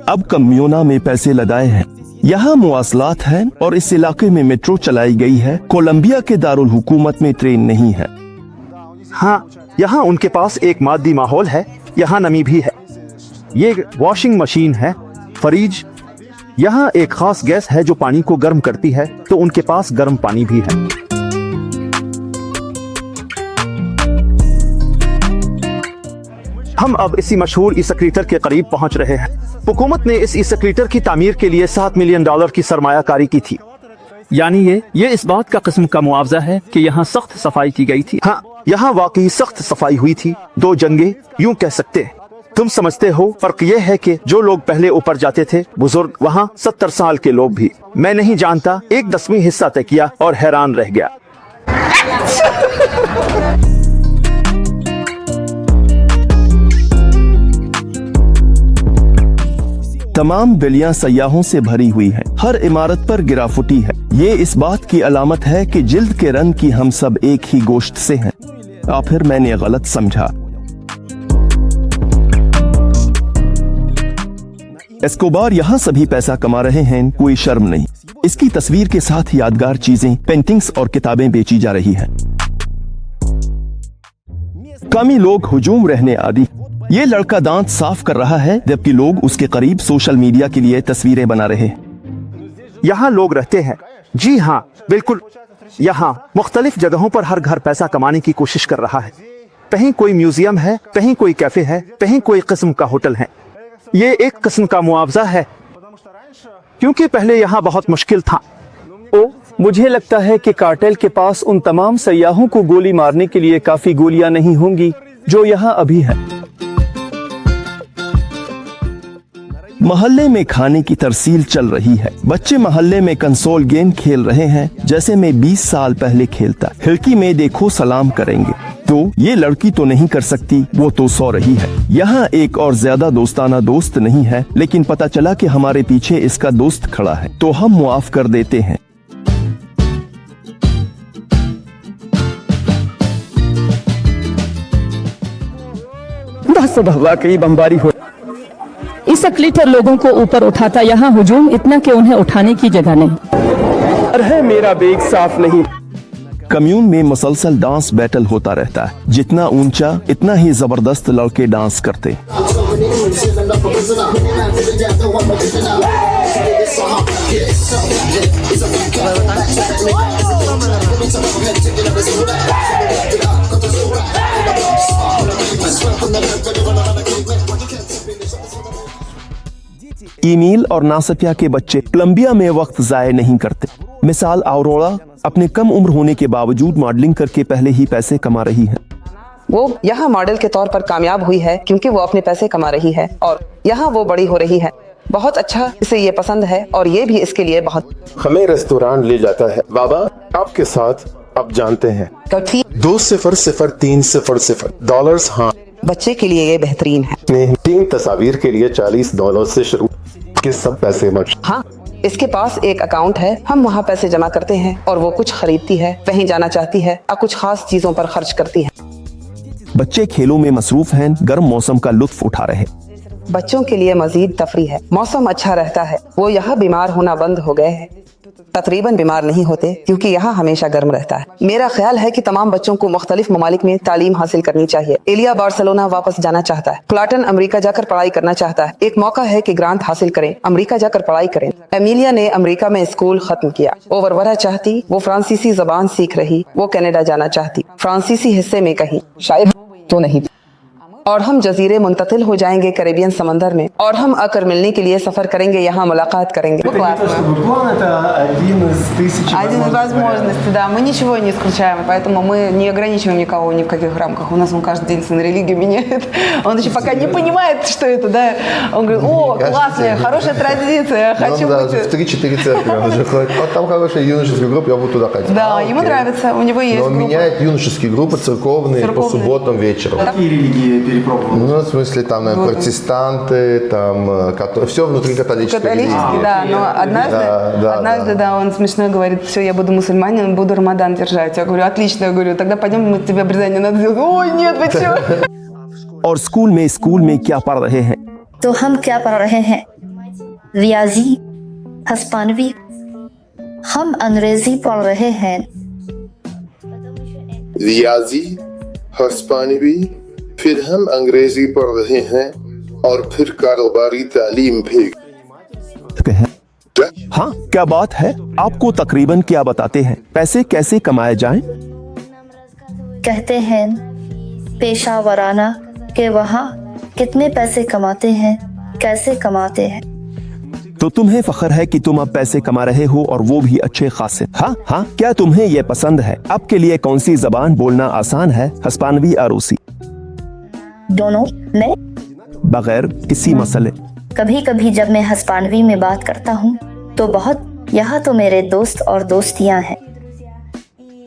अब कम्यूना में पैसे लगाए हैं। यहाँ मुवासलात है और इस इलाके में मेट्रो चलाई गई है। कोलंबिया के दारुल हुकूमत में ट्रेन नहीं है। हाँ, यहाँ उनके पास एक मादी माहौल है। यहाँ नमी भी है। ये वॉशिंग मशीन है। फरीज, यहाँ एक खास गैस है जो पानी को गर्म करती है, तो उनके पास गर्म पानी भी है। हम अब इसी मशहूर ई-स्कूटर के करीब पहुंच रहे हैं। हुकूमत ने इस ई-स्कूटर की तामीर के लिए $7 मिलियन की सरमायाकारी की थी। यानी ये इस बात का किस्म का मुआवजा है कि यहाँ सख्त सफाई की गई थी। हाँ, यहाँ वाकई सख्त सफाई हुई थी। 2 जंगे यूं कह सकते हैं। तुम समझते हो फर्क ये है कि जो लोग पहले ऊपर जाते थे बुजुर्ग, वहाँ 70 साल के लोग भी। मैं नहीं जानता, 1/10 हिस्सा तय किया और हैरान रह गया। तमाम गलियां सयाहों से भरी हुई हैं। हर इमारत पर गिराफुटी है। ये इस बात की अलामत है कि जिल्द के रंग की हम सब एक ही गोश्त से हैं। या फिर मैंने गलत समझा। एस्कोबार यहाँ सभी पैसा कमा रहे हैं, कोई शर्म नहीं। इसकी तस्वीर के साथ यादगार चीजें, पेंटिंग्स और किताबें बेची जा रही हैं। कमी लोग हुजूम रहने आदि। ये लड़का दांत साफ कर रहा है जबकि लोग उसके करीब सोशल मीडिया के लिए तस्वीरें बना रहे हैं। यहाँ लोग रहते हैं। जी हाँ, बिल्कुल। यहाँ मुख्तलिफ जगहों पर हर घर पैसा कमाने की कोशिश कर रहा है। कहीं कोई म्यूजियम है, कहीं कोई कैफे है, कहीं कोई किस्म का होटल है। ये एक किस्म का मुआवजा है, क्योंकि पहले यहाँ बहुत मुश्किल था। मुझे लगता है कि कार्टेल के पास उन तमाम सयाहों को गोली मारने के लिए काफी गोलियां नहीं होंगी जो यहाँ अभी हैं। मोहल्ले में खाने की तरसील चल रही है। बच्चे मोहल्ले में कंसोल गेम खेल रहे हैं जैसे मैं 20 साल पहले खेलता। खिड़की में देखो सलाम करेंगे। तो ये लड़की तो नहीं कर सकती, वो तो सो रही है। यहाँ एक और ज्यादा दोस्ताना दोस्त नहीं है, लेकिन पता चला कि हमारे पीछे इसका दोस्त खड़ा है तो हम मुआफ कर देते हैं। वाकई बमबारी हो। इस अकलीटर लोगों को ऊपर उठाता यहाँ हुजूम इतना कि उन्हें उठाने की जगह नहीं। अरे मेरा बेग साफ नहीं। कम्यून में मुसलसल डांस बैटल होता रहता है। जितना ऊंचा इतना ही जबरदस्त लड़के डांस करते। ईमेल और नासतिया के बच्चे कोलंबिया में वक्त जाया नहीं करते। मिसाल औरोरा अपने कम उम्र होने के बावजूद मॉडलिंग करके पहले ही पैसे कमा रही है। वो यहाँ मॉडल के तौर पर कामयाब हुई है क्योंकि वो अपने पैसे कमा रही है और यहाँ वो बड़ी हो रही है। बहुत अच्छा, इसे ये पसंद है और ये भी इसके लिए बहुत। हमें रेस्टोरेंट ले जाता है। बाबा आपके साथ आप जानते हैं 2000300 डॉलर्स। हाँ, बच्चे के लिए ये बेहतरीन है। 3 तस्वीर के लिए $40 से शुरू के सब पैसे मच। हाँ, इसके पास एक अकाउंट है। हम वहाँ पैसे जमा करते हैं और वो कुछ खरीदती है, कहीं जाना चाहती है और कुछ खास चीजों पर खर्च करती है। बच्चे खेलों में मसरूफ हैं, गर्म मौसम का लुत्फ उठा रहे। बच्चों के लिए मजीद तफरी है। मौसम अच्छा रहता है। वो यहाँ बीमार होना बंद हो गए हैं। तकरीबन बीमार नहीं होते क्योंकि यहाँ हमेशा गर्म रहता है। मेरा ख्याल है कि तमाम बच्चों को मुख्तलिफ ममालिक में तालीम हासिल करनी चाहिए। एलिया बार्सिलोना वापस जाना चाहता है। क्लाटन अमेरिका जाकर पढ़ाई करना चाहता है। एक मौका है कि ग्रांट हासिल करें, अमेरिका जाकर पढ़ाई करें। एमिलिया ने अमेरिका में स्कूल खत्म किया। वो वरवरा चाहती, वो फ्रांसीसी जबान सीख रही। वो कनाडा जाना चाहती, फ्रांसीसी हिस्से में कहीं, शायद तो नहीं। और हम जजीरे मुंतकिल हो जाएंगे कैरेबियन समंदर में और हम आकर मिलने के लिए सफर करेंगे, यहाँ मुलाकात करेंगे। Один из возможностей, да, мы ничего не исключаем, поэтому мы не ограничиваем никого ни в каких рамках. У нас он каждый день свою религию меняет. Он еще пока не понимает, что это, да. Он говорит: о, классная, хорошая традиция, хочу быть. В 3-4 церкви он уже ходит. Вот там хорошая юношеская группа, я буду туда ходить. Да, ему нравится, у него есть группа. Но он меняет юношеские группы церковные по субботам вечером. Какие религии перепробовал? Ну, в смысле, там протестанты, там все внутри католической религии. Да, но однажды, да, он смешно говорит: все, я буду мусульманин, буду Рамадан держать. Я говорю: отлично, я говорю, тогда пойдем, мы тебе обрезание надо сделать. Ой, нет, вы что? और स्कूल में क्या पढ़ रहे हैं? तो हम क्या पढ़ रहे हैं? रियाजी, हस्पानवी। हम अंग्रेजी पढ़ रहे हैं। रियाजी, हस्पानवी, फिर हम अंग्रेजी पढ़ रहे हैं और फिर कारोबारी तालीम भी। हाँ, क्या बात है। आपको तकरीबन क्या बताते हैं? पैसे कैसे कमाए जाएं? कहते हैं पेशा वराना के वहाँ कितने पैसे कमाते हैं, कैसे कमाते हैं। तो तुम्हें फख्र है कि तुम अब पैसे कमा रहे हो और वो भी अच्छे खासे। हाँ हाँ, क्या तुम्हें ये पसंद है? आपके लिए कौन सी जबान बोलना आसान है, हिस्पानवी या रूसी? दोनों में बगैर किसी मसले। कभी कभी जब मैं हिस्पानवी में बात करता हूँ तो बहुत, यहाँ तो मेरे दोस्त और दोस्तियाँ हैं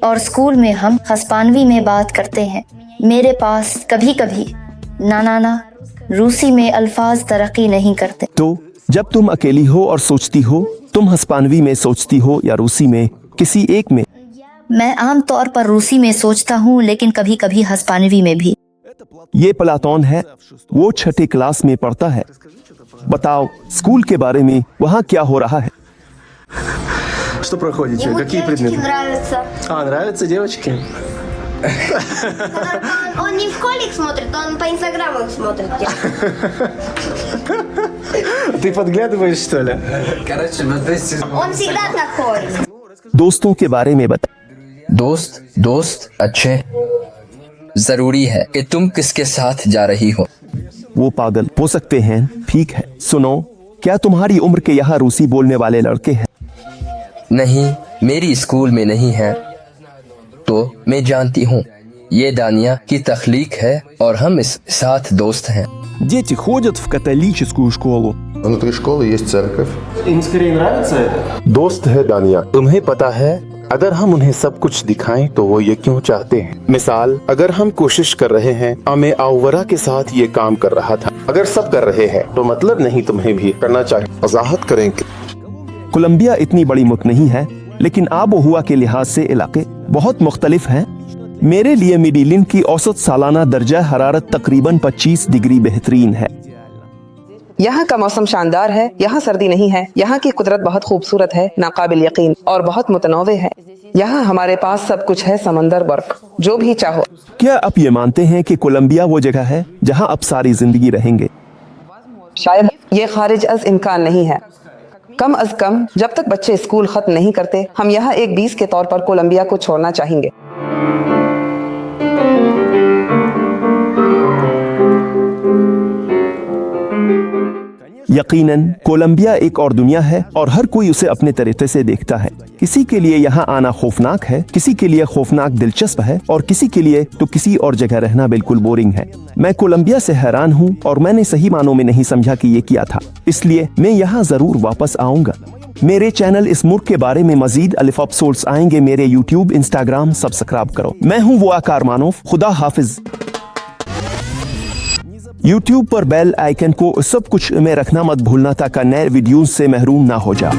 और स्कूल में हम हिस्पानवी में बात करते हैं। मेरे पास कभी कभी ना रूसी में अल्फाज तरक्की नहीं करते। तो जब तुम अकेली हो और सोचती हो, तुम हिस्पानवी में सोचती हो या रूसी में, किसी एक में? मैं आम तौर पर रूसी में सोचता हूँ, लेकिन कभी कभी हस्पानवी में भी। ये प्लाटोन है, वो छठी क्लास में पढ़ता है। बताओ स्कूल के बारे में, वहाँ क्या हो रहा है? Что проходите? Какие предметы? Нравятся девочки? Он не в колик смотрит, он по инстаграму смотрит. Ты подглядываешь, что ли? Он всегда такой. दोस्तों के बारे में बता। दोस्त अच्छे। जरूरी है कि तुम किसके साथ जा रही हो। वो पागल हो सकते हैं। ठीक है, सुनो, क्या तुम्हारी उम्र के यहाँ रूसी बोलने वाले लड़के हैं? नहीं, मेरी स्कूल में नहीं है। तो मैं जानती हूँ, ये दानिया की तख्लीक है और हम इस साथ दोस्त हैं। Дети ходят в католическую школу. Внутри школы есть церковь. Им скорее нравится это? दोस्त है दानिया। तुम्हें पता है, अगर हम उन्हें सब कुछ दिखाएं तो वो ये क्यों चाहते हैं? मिसाल, अगर हम कोशिश कर रहे हैं, मैं आवरा के साथ ये काम कर रहा था। अगर सब कर रहे हैं तो मतलब नहीं तुम्हें भी करना चाहिए। वजाहत करेंगे। कोलंबिया इतनी बड़ी मुल्क नहीं है, लेकिन आबो हुआ के लिहाज से इलाके बहुत मुख्तलिफ हैं। मेरे लिए मिडिलिन की औसत सालाना दर्जा हरारत तकरीबन 25 डिग्री बेहतरीन है। यहाँ का मौसम शानदार है, यहाँ सर्दी नहीं है, यहाँ की कुदरत बहुत खूबसूरत है, नाकाबिल यकीन और बहुत मुतनौवे है। यहाँ हमारे पास सब कुछ है, समंदर, बर्फ, जो भी चाहो। क्या आप ये मानते हैं कि कोलंबिया वो जगह है जहाँ आप सारी जिंदगी रहेंगे? शायद ये खारिज अज इम्कान नहीं है। कम अज कम जब तक बच्चे स्कूल खत्म नहीं करते, हम यहाँ एक 20 के तौर पर कोलंबिया को छोड़ना चाहेंगे। यकीनन कोलंबिया एक और दुनिया है और हर कोई उसे अपने तरीके से देखता है। किसी के लिए यहाँ आना खौफनाक है, किसी के लिए खौफनाक दिलचस्प है और किसी के लिए तो किसी और जगह रहना बिल्कुल बोरिंग है। मैं कोलंबिया से हैरान हूँ और मैंने सही मानों में नहीं समझा कि ये क्या था, इसलिए मैं यहाँ जरूर वापस आऊंगा। मेरे चैनल इस मुल्क के बारे में मजीद अलिफ एपिसोड्स आएंगे। मेरे यूट्यूब, इंस्टाग्राम सब्सक्राइब करो। मैं हूँ वो आकार मानोफ। खुदा हाफिज। यूट्यूब पर बेल आइकन को सब कुछ में रखना मत भूलना ताकि नए वीडियोस से महरूम ना हो जा।